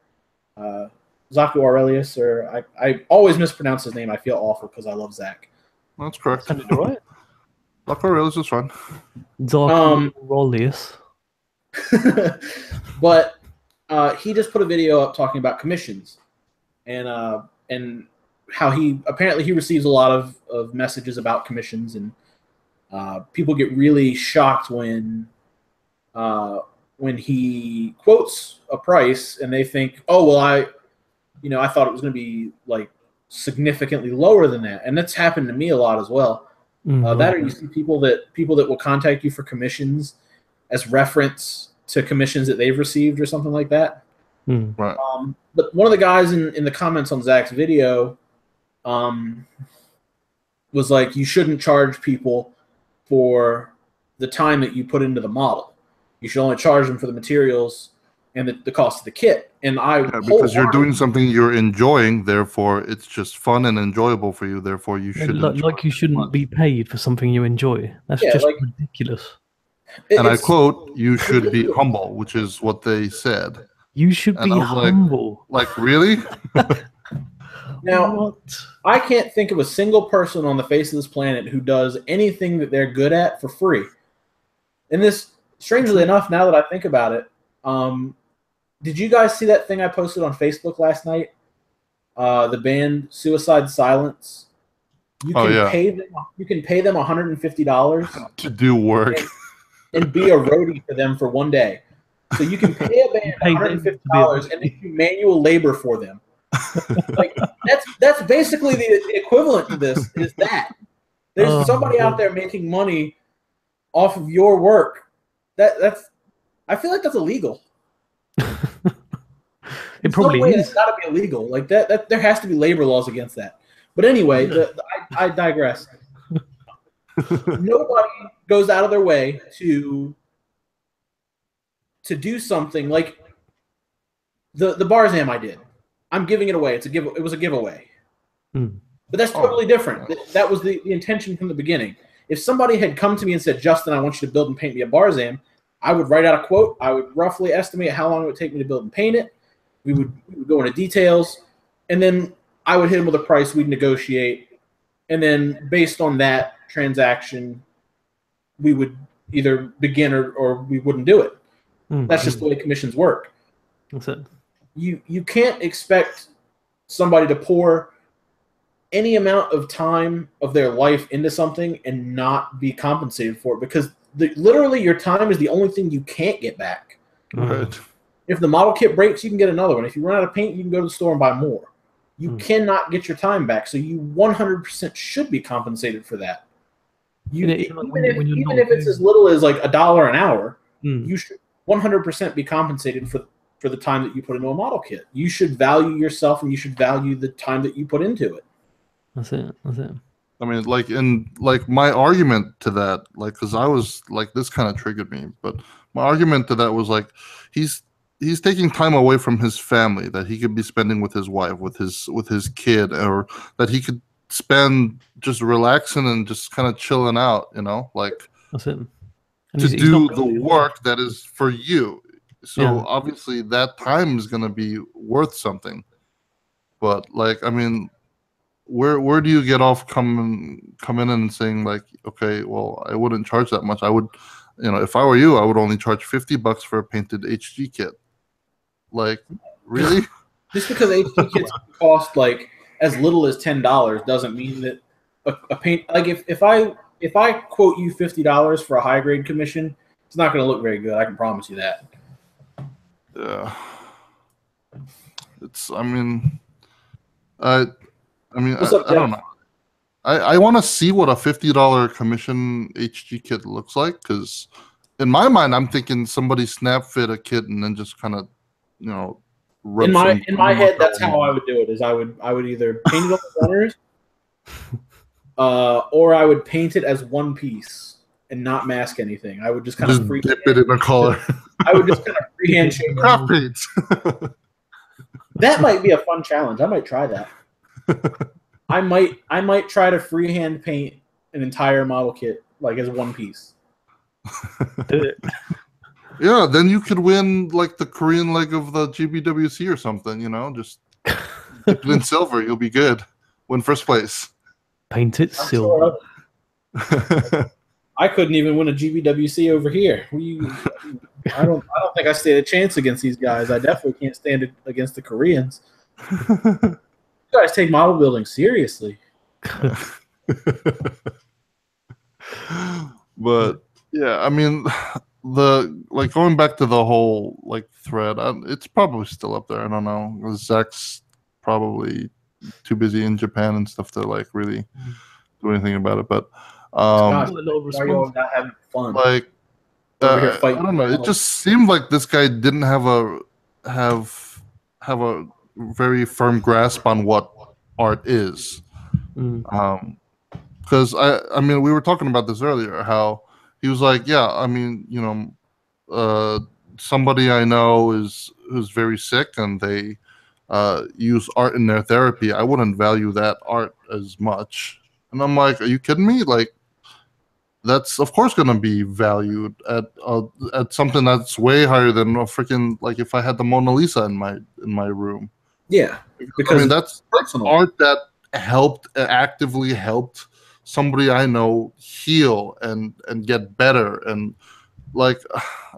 Zaku Aurelius, or I always mispronounce his name. I feel awful because I love Zach. That's correct. Sounded right. Zaku Aurelius is fine. Zaku Aurelius. But he just put a video up talking about commissions, and how he apparently receives a lot of messages about commissions, and people get really shocked when he quotes a price and they think, oh well, I thought it was going to be like significantly lower than that, and that's happened to me a lot as well. That or you see people that will contact you for commissions as reference to commissions that they've received or something like that. Right. But one of the guys in the comments on Zach's video was like, you shouldn't charge people for the time that you put into the model. You should only charge them for the materials and the cost of the kit. And because you're doing something you're enjoying, therefore it's just fun and enjoyable for you. Therefore, you shouldn't. Like you shouldn't be paid for something you enjoy. That's just like, ridiculous. And I quote, "You should be humble," which is what they said. You should be humble. Like really? Now, what? I can't think of a single person on the face of this planet who does anything that they're good at for free. And this, strangely enough, now that I think about it, did you guys see that thing I posted on Facebook last night? The band Suicide Silence. You can pay them. You can pay them $150 to do work and be a roadie for them for one day. So you can pay a band $150 and then do manual labor for them. Like that's basically the equivalent to this. Is that there's somebody out there making money off of your work? That's I feel like that's illegal. It probably is. It's got to be illegal. Like that there has to be labor laws against that. But anyway, I digress. Nobody goes out of their way to do something like the Barzam I did. I'm giving it away. It was a giveaway. But that's totally different. That was the intention from the beginning. If somebody had come to me and said, Justin, I want you to build and paint me a Barzam, I would write out a quote. I would roughly estimate how long it would take me to build and paint it. We would go into details. And then I would hit him with a price. We'd negotiate. And then based on that transaction, we would either begin or we wouldn't do it. That's just the way commissions work. That's it. You can't expect somebody to pour any amount of time of their life into something and not be compensated for it, because literally your time is the only thing you can't get back. Right. If the model kit breaks, you can get another one. If you run out of paint, you can go to the store and buy more. You cannot get your time back, so you 100% should be compensated for that. Even if it's as little as like $1 an hour, you should 100% be compensated for for the time that you put into a model kit. You should value yourself, and you should value the time that you put into it. That's it. I mean, like my argument to that, like, because I was like, this kind of triggered me, but my argument to that was like, he's taking time away from his family that he could be spending with his wife, with his kid, or that he could spend just relaxing and just kind of chilling out, you know, like that's it. And to do the work that is for you. So obviously that time is going to be worth something. But like, I mean, where do you get off coming in and saying like, okay, well, I wouldn't charge that much. I would, you know, if I were you, I would only charge $50 for a painted HG kit. Like, really? Just because HG kits cost like as little as $10 doesn't mean that a paint, like if I quote you $50 for a high grade commission, it's not going to look very good. I can promise you that. Yeah. It's, I mean, I don't know. I want to see what a $50 commission HG kit looks like, because in my mind, I'm thinking somebody snap fit a kit and then just kind of, you know, in my head, that's how I would do it. Is I would either paint it on the runners, or I would paint it as one piece and not mask anything. I would just kind of dip it in a color. I would just kind of freehand shape craft paints. That might be a fun challenge. I might try that. I might try to freehand paint an entire model kit like as one piece. Do it. Yeah, then you could win like the Korean leg of the GBWC or something, you know, just dip it in silver, you'll be good. Win first place. Paint it silver. I couldn't even win a GBWC over here. I don't think I stand a chance against these guys. I definitely can't stand it against the Koreans. You guys take model building seriously. But yeah, I mean, going back to the whole like thread, it's probably still up there. I don't know. Zach's probably too busy in Japan and stuff to like really do anything about it. But why are you not having fun? Like, I don't know. It just seemed like this guy didn't have a very firm grasp on what art is. Because I mean, we were talking about this earlier, how he was like, yeah, I mean, you know, somebody I know who's very sick and they use art in their therapy. I wouldn't value that art as much. And I'm like, are you kidding me? Like, that's of course going to be valued at something that's way higher than a freaking, like if I had the Mona Lisa in my room. Yeah, because I mean that's art that actively helped somebody I know heal and get better, and like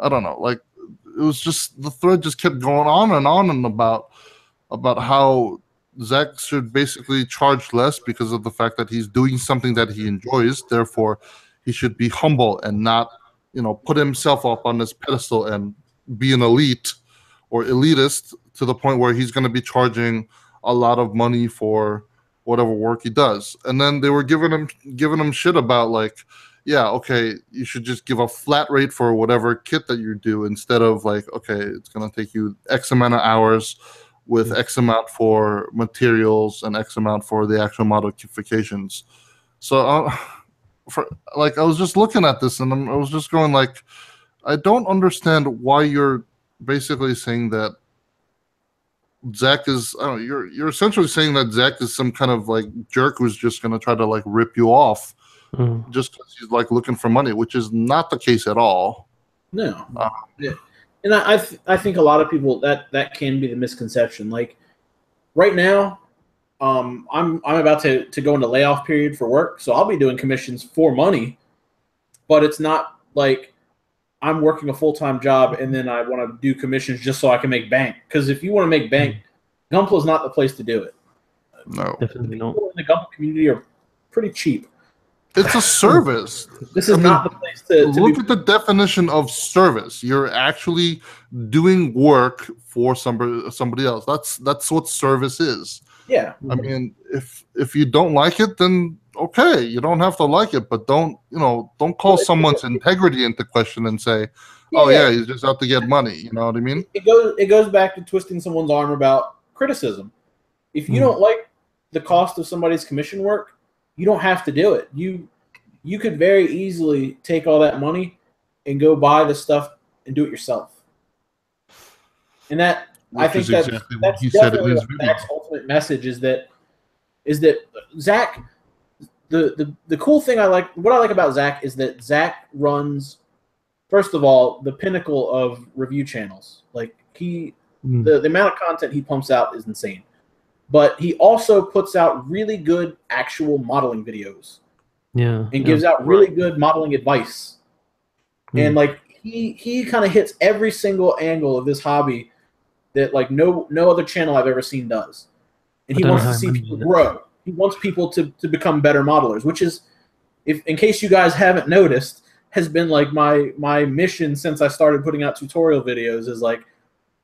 I don't know, like it was just the thread just kept going on and about how Zach should basically charge less because of the fact that he's doing something that he enjoys. Therefore, he should be humble and not, you know, put himself up on this pedestal and be an elite or elitist to the point where he's going to be charging a lot of money for whatever work he does. And then they were giving him shit about like, yeah, okay, you should just give a flat rate for whatever kit that you do instead of like, okay, it's going to take you X amount of hours with X amount for materials and X amount for the actual modifications. So I was just looking at this and I was just going like, I don't understand why you're basically saying that Zach is, I don't know, you're essentially saying that Zach is some kind of like jerk who's just going to try to like rip you off just because he's like looking for money, which is not the case at all. No. Yeah. And I think a lot of people that can be the misconception. Like right now, I'm about to go into layoff period for work, so I'll be doing commissions for money, but it's not like I'm working a full-time job and then I want to do commissions just so I can make bank. Because if you want to make bank, Gunpla is not the place to do it. No, definitely not. People in the Gunpla community are pretty cheap. It's a service. This is not the place to look at the definition of service. You're actually doing work for somebody else. That's what service is. Yeah. I mean, if you don't like it, then okay, you don't have to like it, but don't call someone's integrity into question and say, oh Yeah. yeah, he's just out to get money. You know what I mean? It goes back to twisting someone's arm about criticism. If you don't like the cost of somebody's commission work, you don't have to do it. You could very easily take all that money and go buy the stuff and do it yourself. And that I think that's exactly what that's he said in definitely his what video. Zach's ultimate message is that Zach. The cool thing what I like about Zach is that Zach runs, first of all, the pinnacle of review channels. Like the amount of content he pumps out is insane. But he also puts out really good actual modeling videos. Yeah. And gives out really good modeling advice. And like he kind of hits every single angle of this hobby that like no other channel I've ever seen does. And he wants to see people grow. He wants people to become better modelers, which is, in case you guys haven't noticed, has been like my mission since I started putting out tutorial videos. Is like,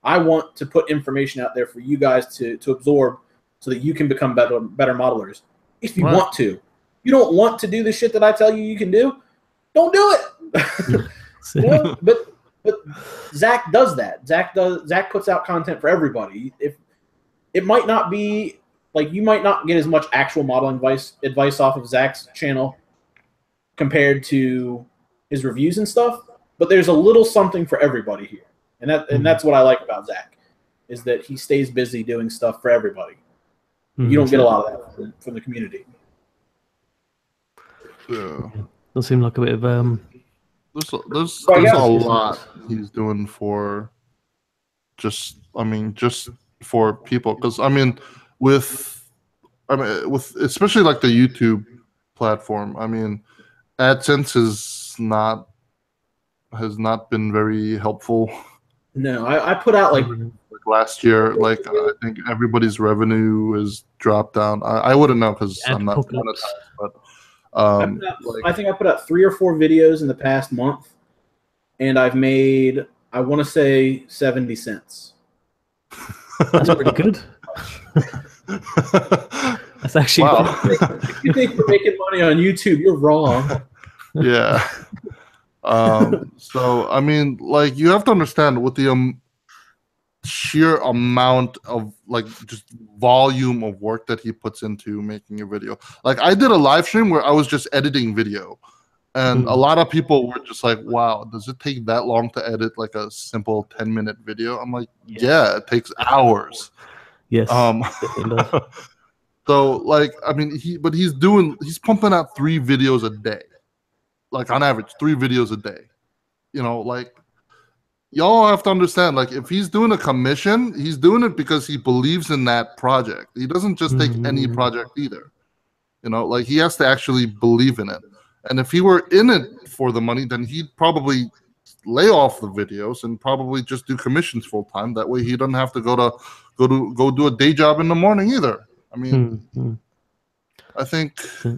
I want to put information out there for you guys to absorb, so that you can become better modelers. If you want to, you don't want to do the shit that I tell you can do, don't do it. You know? But Zach does that. Zach puts out content for everybody. If it might not be. Like, you might not get as much actual modeling advice off of Zach's channel compared to his reviews and stuff, but there's a little something for everybody here. And that's what I like about Zach, is that he stays busy doing stuff for everybody. You don't get a lot of that from the community. Yeah. Does seem like a bit of There's a lot he's doing for just for people, because with especially like the YouTube platform, AdSense has not been very helpful. No, I put out like last year, like I think everybody's revenue has dropped down. I wouldn't know because I'm not monetized, but I think I put out 3 or 4 videos in the past month, and I've made, I want to say, 70 cents. That's pretty good. That's actually wow. If you think you're making money on YouTube, you're wrong. Yeah. So like, you have to understand, with the sheer amount of like just volume of work that he puts into making a video. Like, I did a live stream where I was just editing video, and a lot of people were just like, wow, does it take that long to edit like a simple 10-minute video? I'm like, yeah, it takes hours. Yes. So like, he's pumping out 3 videos a day, like on average 3 videos a day. You know, like, y'all have to understand, like, if he's doing a commission, he's doing it because he believes in that project. He doesn't just take any project either. You know, like, he has to actually believe in it. And if he were in it for the money, then he'd probably lay off the videos and probably just do commissions full time. That way he doesn't have to go do a day job in the morning either. I think a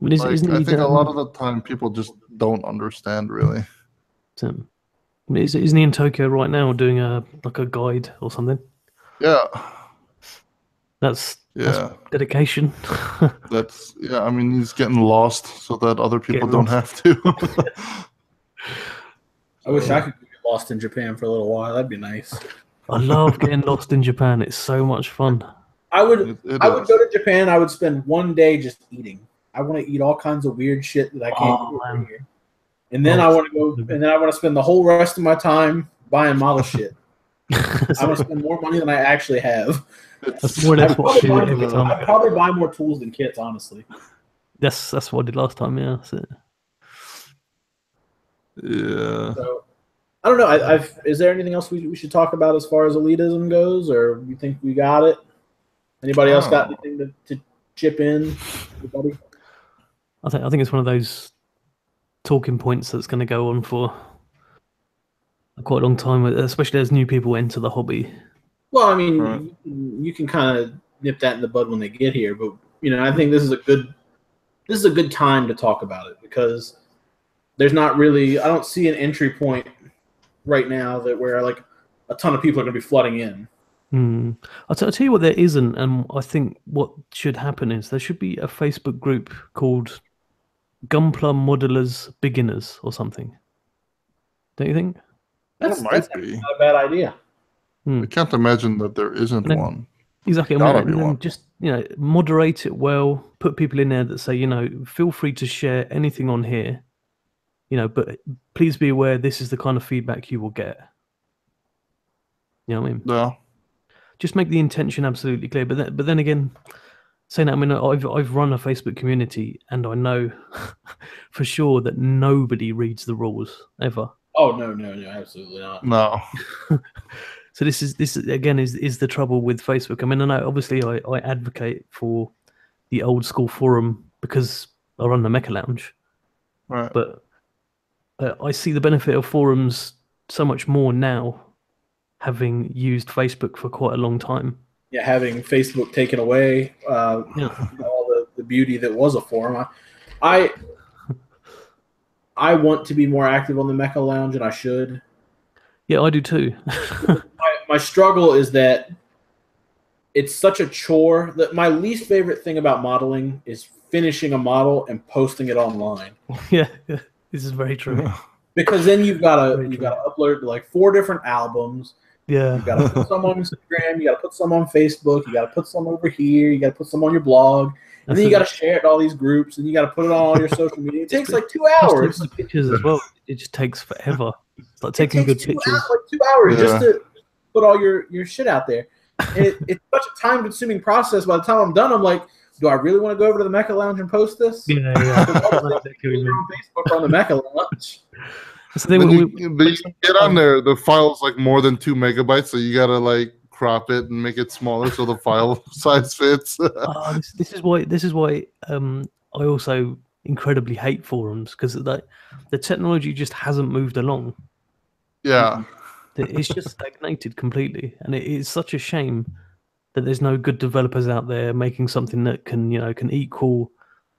lot of the time people just don't understand, really. Isn't he in Tokyo right now doing a guide or something? Yeah. That's dedication. He's getting lost so that other people don't have to. I wish I could get lost in Japan for a little while. That'd be nice. I love getting lost in Japan. It's so much fun. I would go to Japan. I would spend one day just eating. I want to eat all kinds of weird shit that I can't eat here. And then I want to go, and then I want to spend the whole rest of my time buying model shit. I want to spend more money than I actually have. I'd probably buy more tools than kits, honestly. That's what I did last time, yeah. Yeah. So, I don't know. Is there anything else we should talk about as far as elitism goes, or you think we got it? Anybody else got anything to chip in? Anybody? I think it's one of those talking points that's going to go on for quite a long time, especially as new people enter the hobby. Well, I mean, you can kind of nip that in the bud when they get here, but I think this is a good time to talk about it, because there's not really, I don't see an entry point right now where like a ton of people are going to be flooding in. I'll tell you what there isn't, and I think what should happen is there should be a Facebook group called Gunpla Modelers Beginners or something. Don't you think? That's might be. not a bad idea. I can't imagine that there isn't one. Exactly. Gotta be one. Just moderate it well. Put people in there that say, feel free to share anything on here. But please be aware this is the kind of feedback you will get. You know what I mean? Yeah. Just make the intention absolutely clear. But then again, saying that, I mean, I've run a Facebook community, and I know for sure that nobody reads the rules ever. Oh no, absolutely not. No. So this again is the trouble with Facebook. I mean, I know obviously I advocate for the old school forum because I run the Mecha Lounge, Right. but I see the benefit of forums so much more now, having used Facebook for quite a long time. Yeah, having Facebook taken away all the beauty that was a forum. I want to be more active on the Mecha Lounge, and I should. Yeah, I do too. My struggle is that it's such a chore that my least favorite thing about modeling is finishing a model and posting it online. Yeah, this is very true. Because then you've got to upload like 4 different albums. Yeah, you got to put some on Instagram. You got to put some on Facebook. You got to put some over here. You got to put some on your blog, and then you got to share it to all these groups, and you got to put it on all your social media. It takes like 2 hours. The pictures as well. It just takes forever. It's like taking good pictures. Like 2 hours just to put all your shit out there. And it's such a time-consuming process. By the time I'm done, I'm like, do I really want to go over to the Mecha Lounge and post this? Yeah. On Facebook on the Mecha Lounge. So then when you get on there, the file's like more than 2 megabytes, so you gotta like crop it and make it smaller so the file size fits. This is why I also incredibly hate forums, because the technology just hasn't moved along. Yeah. It's just stagnated completely, and it is such a shame that there's no good developers out there making something that can equal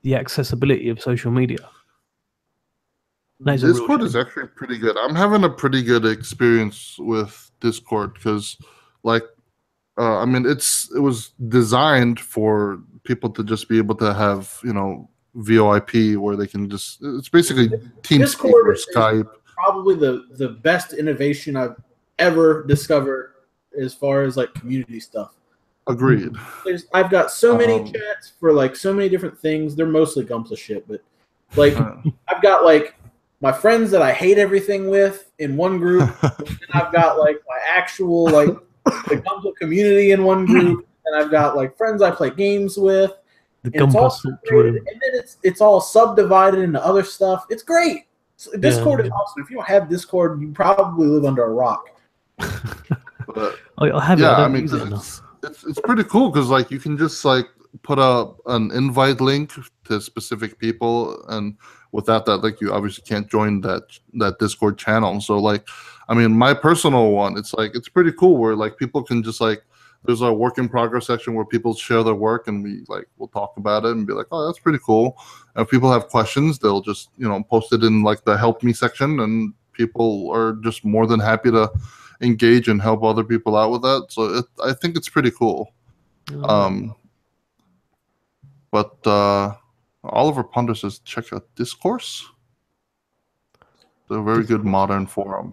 the accessibility of social media. Discord is actually pretty good. I'm having a pretty good experience with Discord because, like, I mean, it was designed for people to just be able to have VoIP where they can just. It's basically TeamSpeak or Skype. Probably the best innovation I've ever discovered as far as like community stuff. Agreed. I've got so many chats for like so many different things. They're mostly Gunpla shit, but like I've got like my friends that I hate everything with in one group, and I've got like my actual like the Gunpla community in one group, and I've got like friends I play games with. The Gunpla separated, and then it's all subdivided into other stuff. It's great. So Discord is awesome. If you don't have Discord, you probably live under a rock. But, I have it. I mean, it's pretty cool because like you can just like put up an invite link to specific people, and without that, like you obviously can't join that Discord channel. So like, I mean, my personal one, it's pretty cool where like people can just like, there's a work in progress section where people share their work, and we'll talk about it and be like, oh, that's pretty cool. And if people have questions, they'll just post it in like the help me section, and people are just more than happy to engage and help other people out with that. So I think it's pretty cool. But Oliver Ponder says check out Discourse. It's a very good modern forum.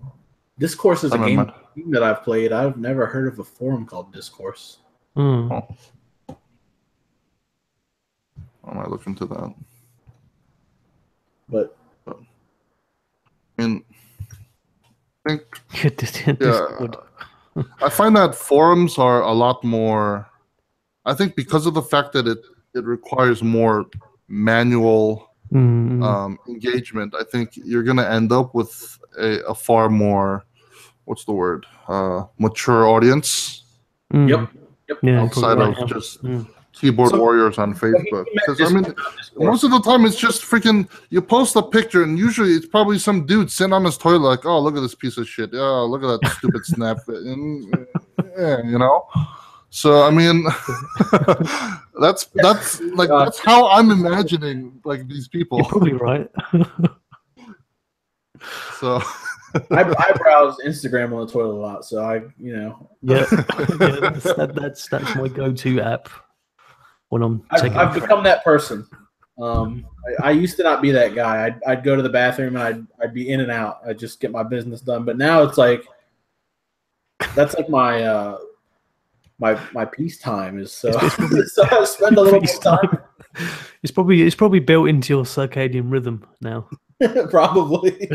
Discourse is a game that I've played. I've never heard of a forum called Discourse. Oh. I might look into that. But I think Discord. I find that forums are a lot more. I think because of the fact that it requires more manual engagement, I think you're going to end up with a far more, what's the word, mature audience. Yep. Yeah, outside of just keyboard warriors on Facebook. Because I mean, most of the time it's just freaking. You post a picture, and usually it's probably some dude sitting on his toilet, like, "Oh, look at this piece of shit. Oh, look at that stupid snap." And, So I mean, that's how I'm imagining like these people. You're probably right. So I browse Instagram on the toilet a lot, so that's my go-to app when I'm taking. I've become that person. I used to not be that guy. I'd go to the bathroom and I'd be in and out. I'd just get my business done. But now it's like that's like my my peacetime is so. So I spend a little more time. It's probably built into your circadian rhythm now. Probably.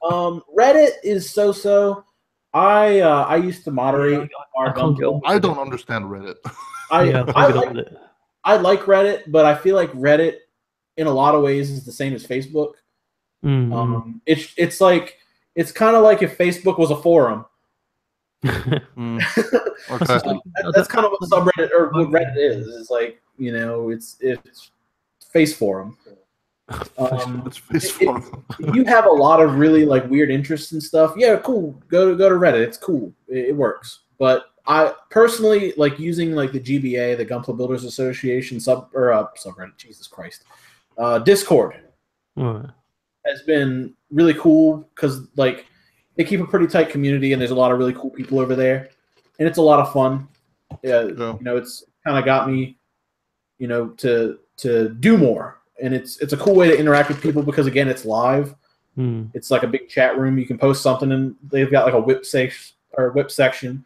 Reddit is so. I used to moderate our Gumbo. I don't understand Reddit. I like Reddit, but I feel like Reddit in a lot of ways is the same as Facebook. It's like it's kind of like if Facebook was a forum. Okay. That's kind of what subreddit or what Reddit is. It's like, you know, it's face forum. It's face forum. If you have a lot of really like weird interests and stuff, yeah, cool. Go to Reddit. It's cool. It works. But I personally like using like the GBA, the Gunpla Builders Association subreddit. Jesus Christ, Discord has been really cool because like they keep a pretty tight community and there's a lot of really cool people over there, and it's a lot of fun. You know, it's kind of got me, you know, to do more, and it's a cool way to interact with people because again, it's live. It's like a big chat room. You can post something and they've got like a whip section.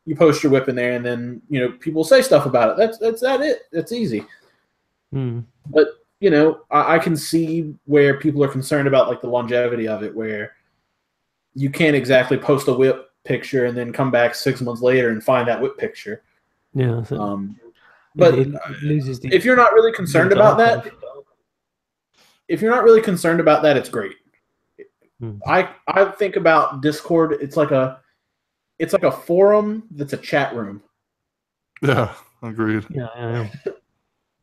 You post your whip in there, and then you know people say stuff about it. That's it. That's easy. But you know, I can see where people are concerned about like the longevity of it, where you can't exactly post a whip picture and then come back 6 months later and find that whip picture. Yeah. But it loses if you're not really concerned about that, it's great. I think about Discord. It's like a forum that's a chat room. Yeah, agreed. Yeah.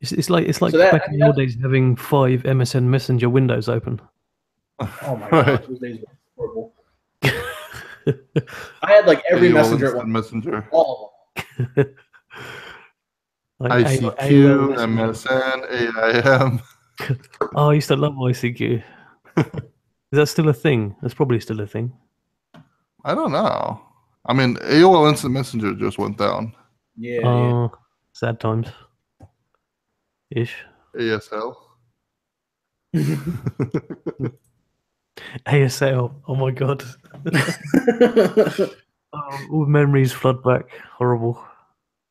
It's like back in the old days having 5 MSN Messenger windows open. Oh my god, those days were horrible. I had like every messenger at one. Messenger. All of them. Like ICQ, MSN, AIM. Oh, I used to love ICQ. Is that still a thing? That's probably still a thing. I don't know. I mean, AOL Instant Messenger just went down. Yeah. Sad times. Ish. ASL. ASL. Oh my god. All memories flood back. Horrible.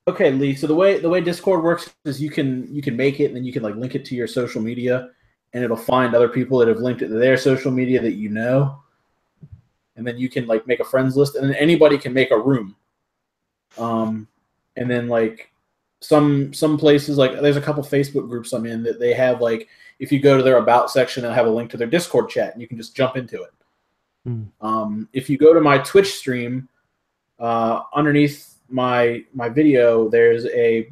Okay, Lee. So the way Discord works is you can make it and then you can like link it to your social media, and it'll find other people that have linked it to their social media that you know, and then you can like make a friends list, and then anybody can make a room. And then like some places, like there's a couple Facebook groups I'm in that they have like if you go to their about section, they'll have a link to their Discord chat, and you can just jump into it. If you go to my Twitch stream, underneath my video, there's a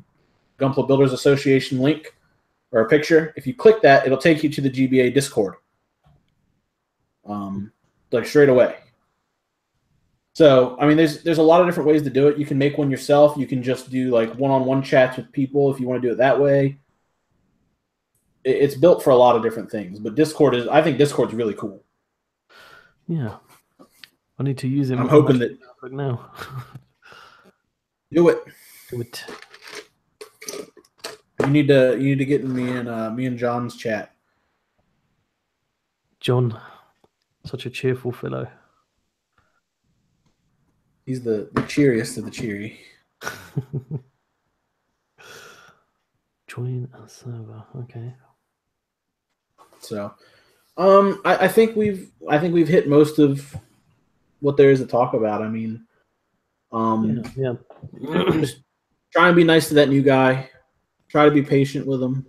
Gunpla Builders Association link or a picture. If you click that, it'll take you to the GBA Discord, like straight away. So, I mean, there's a lot of different ways to do it. You can make one yourself. You can just do like one-on-one chats with people if you want to do it that way. It's built for a lot of different things, but I think Discord's really cool. Yeah, I need to use it. I'm hoping that now. Do it. You need to get in me and John's chat. John, such a cheerful fellow. He's the cheeriest of the cheery. Join a server. Okay. So, I think we've hit most of what there is to talk about. I mean, yeah. Just try and be nice to that new guy. Try to be patient with him.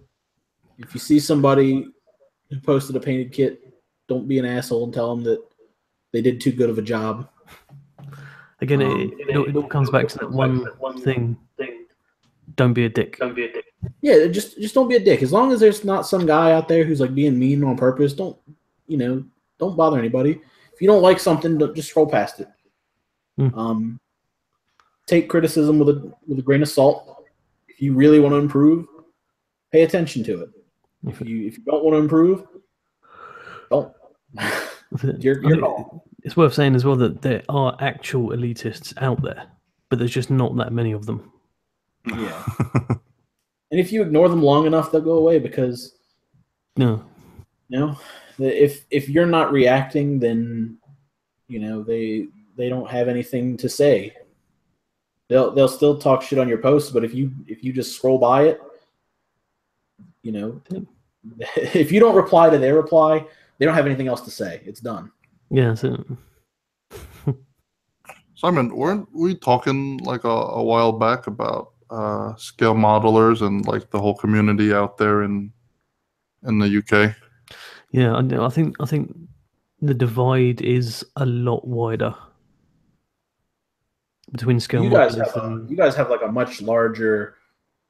If you see somebody who posted a painted kit, don't be an asshole and tell them that they did too good of a job. Again, it all comes back to that one thing. Don't be a dick. Yeah, just don't be a dick. As long as there's not some guy out there who's like being mean on purpose, don't bother anybody. If you don't like something, just scroll past it. Take criticism with a grain of salt. If you really want to improve, pay attention to it. If you don't want to improve, don't. You're wrong. It's worth saying as well that there are actual elitists out there, but there's just not that many of them. Yeah. And if you ignore them long enough, they'll go away because No. You know, if you're not reacting, then they don't have anything to say. They'll still talk shit on your posts, but if you just scroll by it, if you don't reply to their reply, they don't have anything else to say. It's done. Yeah, that's it. Simon, weren't we talking like a while back about scale modelers and like the whole community out there in the UK? Yeah, I think the divide is a lot wider between scale modelers and You guys have like a much larger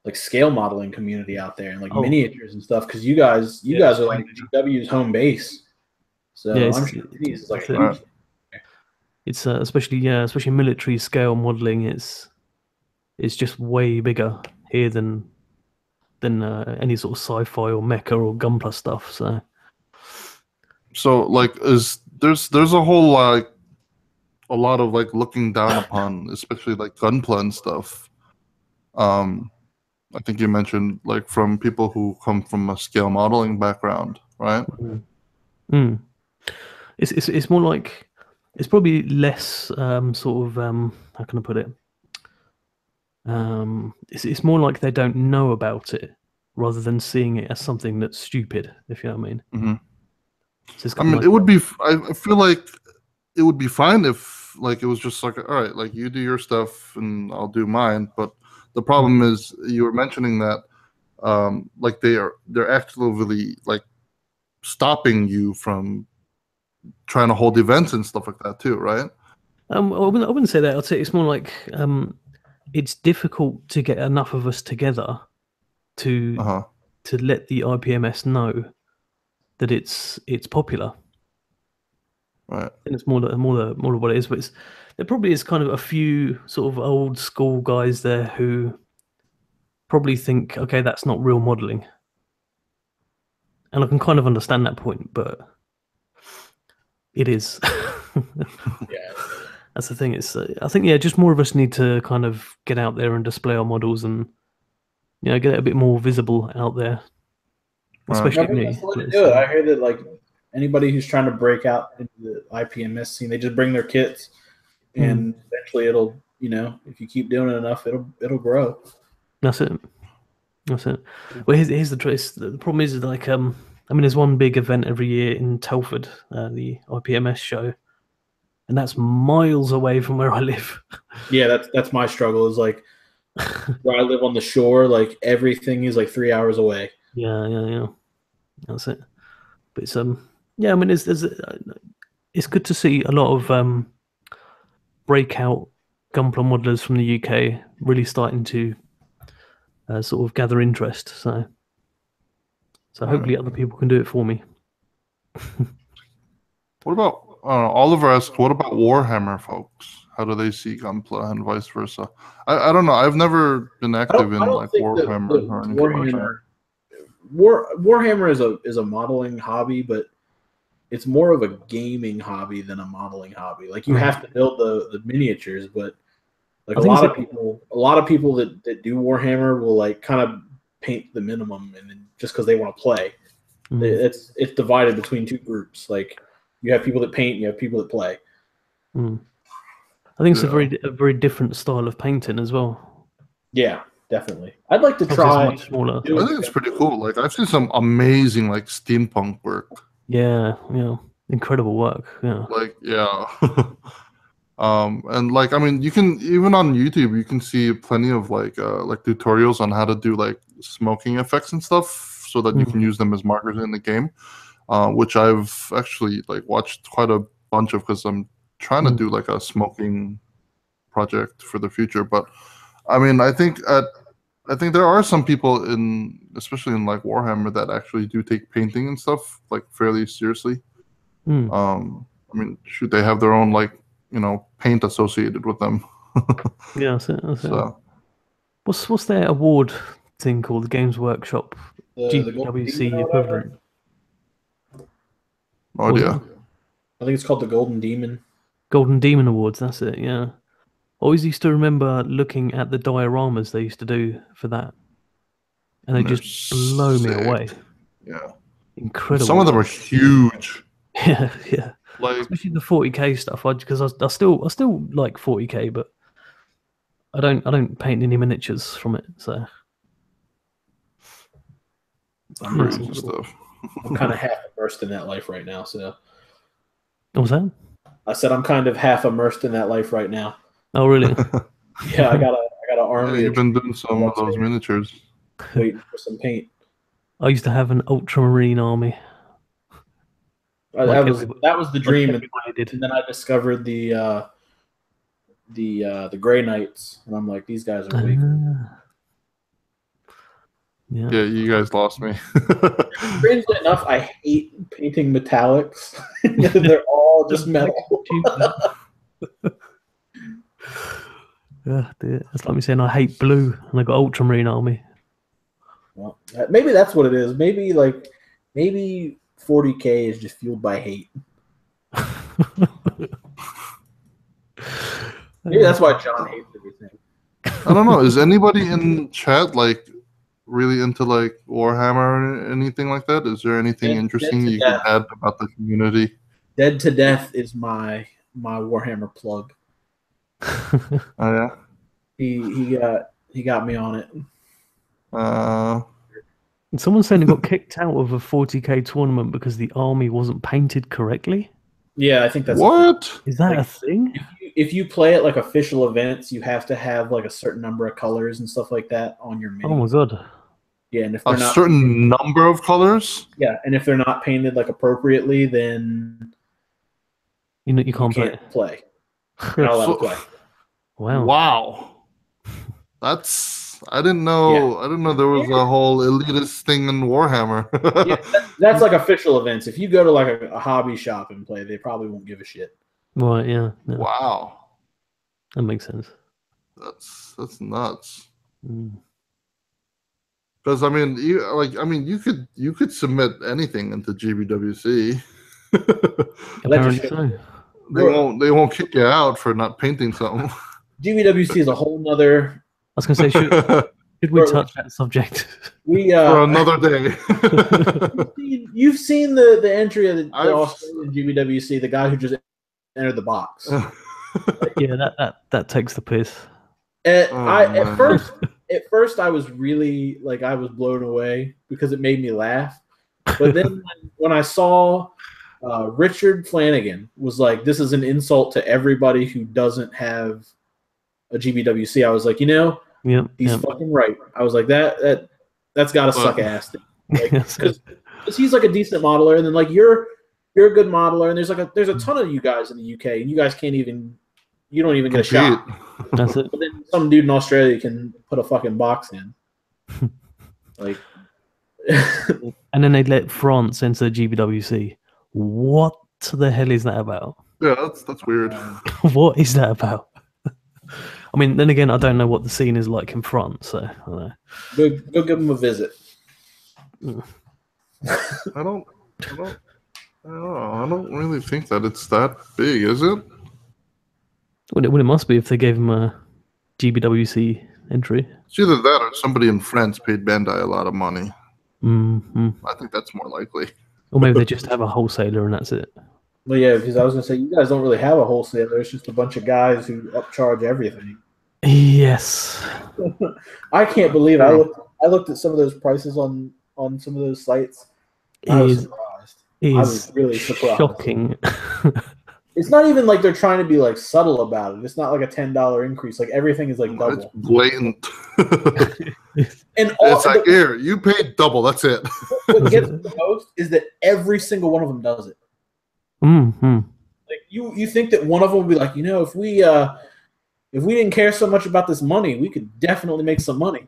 like scale modeling community out there and like miniatures and stuff because you guys are like GW's home base. So yeah, I'm sure minis is like a Right. huge. It's especially military scale modeling. It's just way bigger here than any sort of sci-fi or mecha or Gunpla stuff. So like there's a whole like a lot of like looking down upon, especially like gunpla and stuff. I think you mentioned like from people who come from a scale modeling background, right? Mm. It's more like it's probably less sort of how can I put it? It's more like they don't know about it rather than seeing it as something that's stupid, if you know what I mean. Mm-hmm. So I mean, it would be. I feel like it would be fine if like it was just like, all right, like you do your stuff and I'll do mine. But the problem is, you were mentioning that like they're actively like stopping you from trying to hold events and stuff like that too, right? I wouldn't say that. I'd say it's more like it's difficult to get enough of us together to let the IPMS know that it's popular. Right. And it's more of what it is, but there probably is kind of a few sort of old school guys there who probably think, okay, that's not real modeling, and I can kind of understand that point, but it is. Yeah. That's the thing. It's I think just more of us need to kind of get out there and display our models and get it a bit more visible out there. Especially me. That's the way to do it. I hear that like anybody who's trying to break out into the IPMS scene, they just bring their kits, and eventually it'll if you keep doing it enough, it'll grow. That's it. Well, here's the twist. The problem is like I mean, there's one big event every year in Telford, the IPMS show, and that's miles away from where I live. Yeah, that's my struggle. Is like where I live on the shore, like everything is like 3 hours away. Yeah. That's it. But it's yeah. I mean, it's good to see a lot of breakout Gunpla modelers from the UK really starting to sort of gather interest. So hopefully other people can do it for me. What about Oliver asked, what about Warhammer folks? How do they see Gunpla and vice versa? I don't know. I've never been active in like Warhammer or anything like that. Warhammer is a modeling hobby, but it's more of a gaming hobby than a modeling hobby. Like you have to build the miniatures, but like a lot of people that do Warhammer will like kind of paint the minimum, and then just because they want to play, it's divided between two groups. Like you have people that paint, you have people that play. I think it's a very different style of painting as well. Yeah, definitely. I'd like to try. It's much smaller. I think it's pretty cool. Like I've seen some amazing like steampunk work. Yeah, incredible work. Yeah. Like and like I mean, you can even on YouTube you can see plenty of like tutorials on how to do like smoking effects and stuff, so that you can use them as markers in the game, which I've actually like watched quite a bunch of because I'm trying to do like a smoking project for the future. But I mean, I think there are some people especially in like Warhammer that actually do take painting and stuff like fairly seriously. I mean, shoot, they have their own like paint associated with them. Yeah, that's it. What's their award thing called? The Games Workshop GWC equivalent. No idea. I think it's called the Golden Demon. Golden Demon Awards. That's it. Yeah. I always used to remember looking at the dioramas they used to do for that, and they just blow me away. Yeah. incredible. Some of them are huge. Yeah, yeah. Like, Especially the 40k stuff. Because I still like 40k, but I don't paint any miniatures from it. So crazy stuff. I'm kind of half immersed in that life right now. So what was that? I said I'm kind of half immersed in that life right now. Oh, really? Yeah, I got an army. Yeah, you've been doing some of those miniatures. Waiting for some paint. I used to have an ultramarine army. That was the dream, and did. then I discovered the Grey Knights, and I'm like, these guys are weak. Yeah, you guys lost me. Strangely enough, I hate painting metallics. They're all just metal. Yeah, it's like me saying I hate blue, and I got ultramarine army. Well, maybe that's what it is. Maybe 40k is just fueled by hate. Maybe that's why John hates everything. I don't know. Is anybody in chat like really into like Warhammer or anything like that? Is there anything interesting you can add about the community? Dead to Death is my Warhammer plug. Oh yeah. He got me on it. Someone saying he got kicked out of a 40k tournament because the army wasn't painted correctly. Yeah, I think that's what is that a thing? If you play at like official events, you have to have like a certain number of colors and stuff like that on your mini. Oh my god! Yeah, and if they're not certain number of colors. Yeah, and if they're not painted like appropriately, then you can't play. You're not allowed to play. Wow! I didn't know. Yeah. I didn't know there was a whole elitist thing in Warhammer. That's like official events. If you go to like a hobby shop and play, they probably won't give a shit. Right? Yeah. No. Wow. That makes sense. That's nuts. Because I mean, you could submit anything into GBWC. Apparently so. They won't kick you out for not painting something. GBWC is a whole nother. I was going to say, should we touch that subject? For another day. You've seen the entry of the Australian GBWC, the guy who just entered the box. Yeah, that takes the piss. At first I was really I was blown away because it made me laugh. But then when I saw Richard Flanagan was like, this is an insult to everybody who doesn't have a GBWC, I was like, he's fucking right. I was like, that's got to suck ass. Because he's like a decent modeler, and then you're a good modeler, and there's a ton of you guys in the UK, and you guys you don't even get a shot. That's it. But then some dude in Australia can put a fucking box in. And then they let France enter GBWC. What the hell is that about? Yeah, that's weird. What is that about? I mean, then again, I don't know what the scene is like in France, so I don't know. Go give them a visit. I don't really think that it's that big, is it? Well, it must be if they gave him a GBWC entry. It's either that or somebody in France paid Bandai a lot of money. Mm-hmm. I think that's more likely. Or maybe they just have a wholesaler and that's it. Well, yeah, because I was going to say, you guys don't really have a wholesaler. It's just a bunch of guys who upcharge everything. Yes. I can't believe I looked at some of those prices on some of those sites. I was surprised. I was really surprised. Shocking. It's not even like they're trying to be subtle about it. It's not like a $10 increase. Everything is double. It's blatant. And it's here, you paid double. That's it. What gets the most is that every single one of them does it. Mm-hmm. You think that one of them would be like, if we didn't care so much about this money, we could definitely make some money.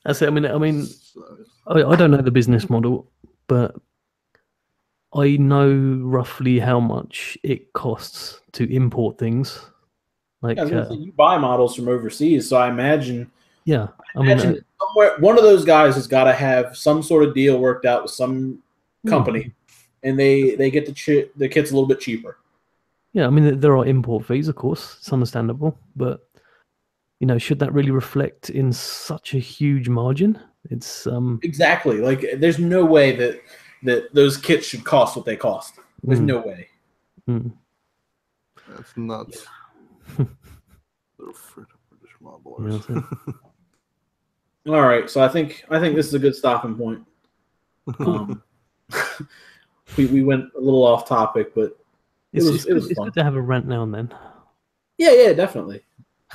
That's it. I mean, I don't know the business model, but I know roughly how much it costs to import things. You buy models from overseas, so I imagine. Yeah, somewhere one of those guys has got to have some sort of deal worked out with some company, and they get the kits a little bit cheaper. Yeah, I mean there are import fees, of course. It's understandable, but you know, should that really reflect in such a huge margin? It's exactly like there's no way that those kits should cost what they cost. There's no way. That's nuts. They're afraid of British modelers. All right, so I think this is a good stopping point. We went a little off topic, but it was fun. Good to have a rant now and then. Yeah, definitely.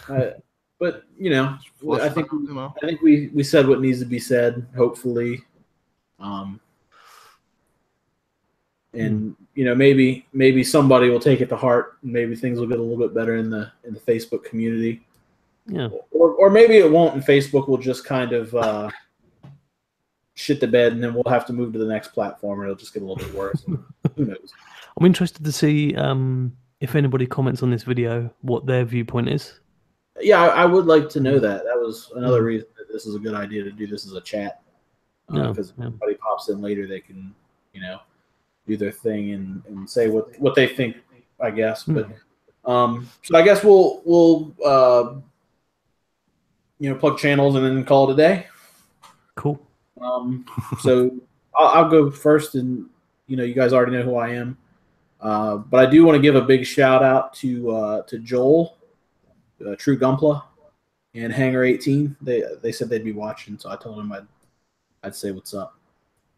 But you know, I think we said what needs to be said. Hopefully, and you know, maybe somebody will take it to heart. And maybe things will get a little bit better in the Facebook community. Yeah. Or maybe it won't, and Facebook will just kind of shit the bed, and then we'll have to move to the next platform, and it'll just get a little bit worse. Who knows? I'm interested to see if anybody comments on this video, what their viewpoint is. Yeah, I would like to know that. That was another reason that this is a good idea to do this as a chat. Because if anybody pops in later, they can, you know, do their thing and say what they think, I guess. But so I guess we'll you know, plug channels and then call it a day. Cool. So I'll go first, and you know, you guys already know who I am. But I do want to give a big shout out to Joel, True Gunpla, and Hangar 18. They said they'd be watching, so I told them I'd say what's up.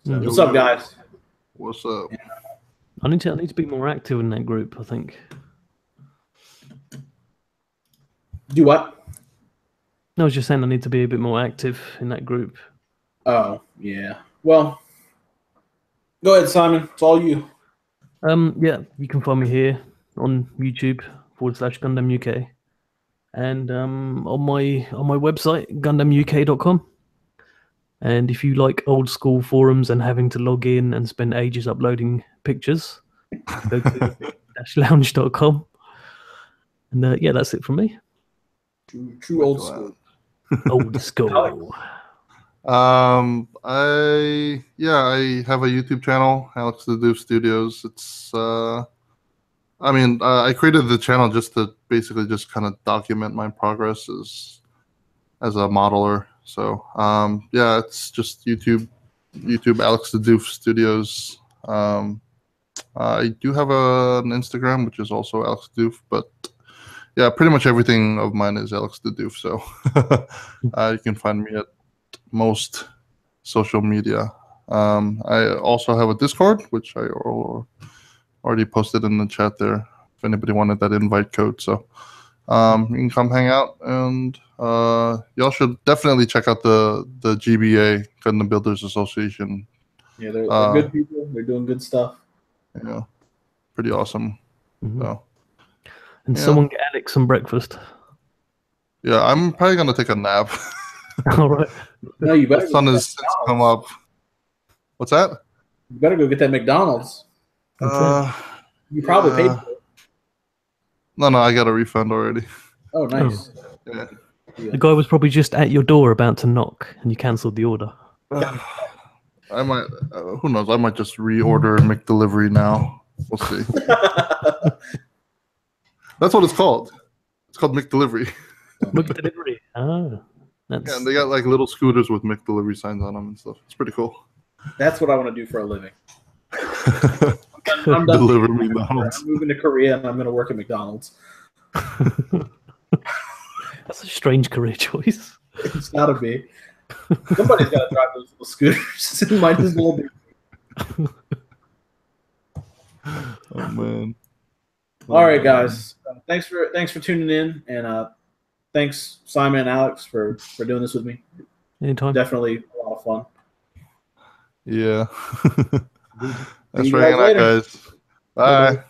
So what's up, guys? What's up? Yeah. I need to be more active in that group, I think. Do what? No, I was just saying I need to be a bit more active in that group. Oh, yeah. Well, go ahead, Simon. It's all you. Yeah, you can find me here on YouTube /GundamUK, and on my website GundamUK.com. And if you like old school forums and having to log in and spend ages uploading pictures, go to -lounge.com. And yeah, that's it from me. True old school. Old school. I have a YouTube channel, Alexdadoof Studios. It's I created the channel just to basically just kind of document my progress as a modeler. So yeah, it's just YouTube Alexdadoof Studios. I do have an Instagram, which is also Alexdadoof, but yeah, pretty much everything of mine is Alexdadoof. So you can find me at most social media. I also have a Discord, which I already posted in the chat there. If anybody wanted that invite code, so you can come hang out, and y'all should definitely check out the GBA Gundam Builders Association. Yeah, they're good people. They're doing good stuff. Yeah, pretty awesome. So, and someone get Alex some breakfast. Yeah, I'm probably gonna take a nap. All right. No, you better. The sun has come up. What's that? You better go get that McDonald's. You probably paid for it. No, I got a refund already. Oh, nice. Yeah. The guy was probably just at your door about to knock, and you cancelled the order. I might. Who knows? I might just reorder McDelivery now. We'll see. That's what it's called. It's called McDelivery. McDelivery. Ah, that's... Yeah, and they got like little scooters with McDelivery signs on them and stuff. It's pretty cool. That's what I want to do for a living. I'm done. Deliver McDonald's. I'm moving to Korea, and I'm going to work at McDonald's. That's a strange career choice. It's got to be. Somebody's got to drive those little scooters. It might as well be. Oh man! All right, guys. Thanks for tuning in, and thanks Simon and Alex for doing this with me. Anytime. Definitely a lot of fun. Yeah. That's right, guys. Bye.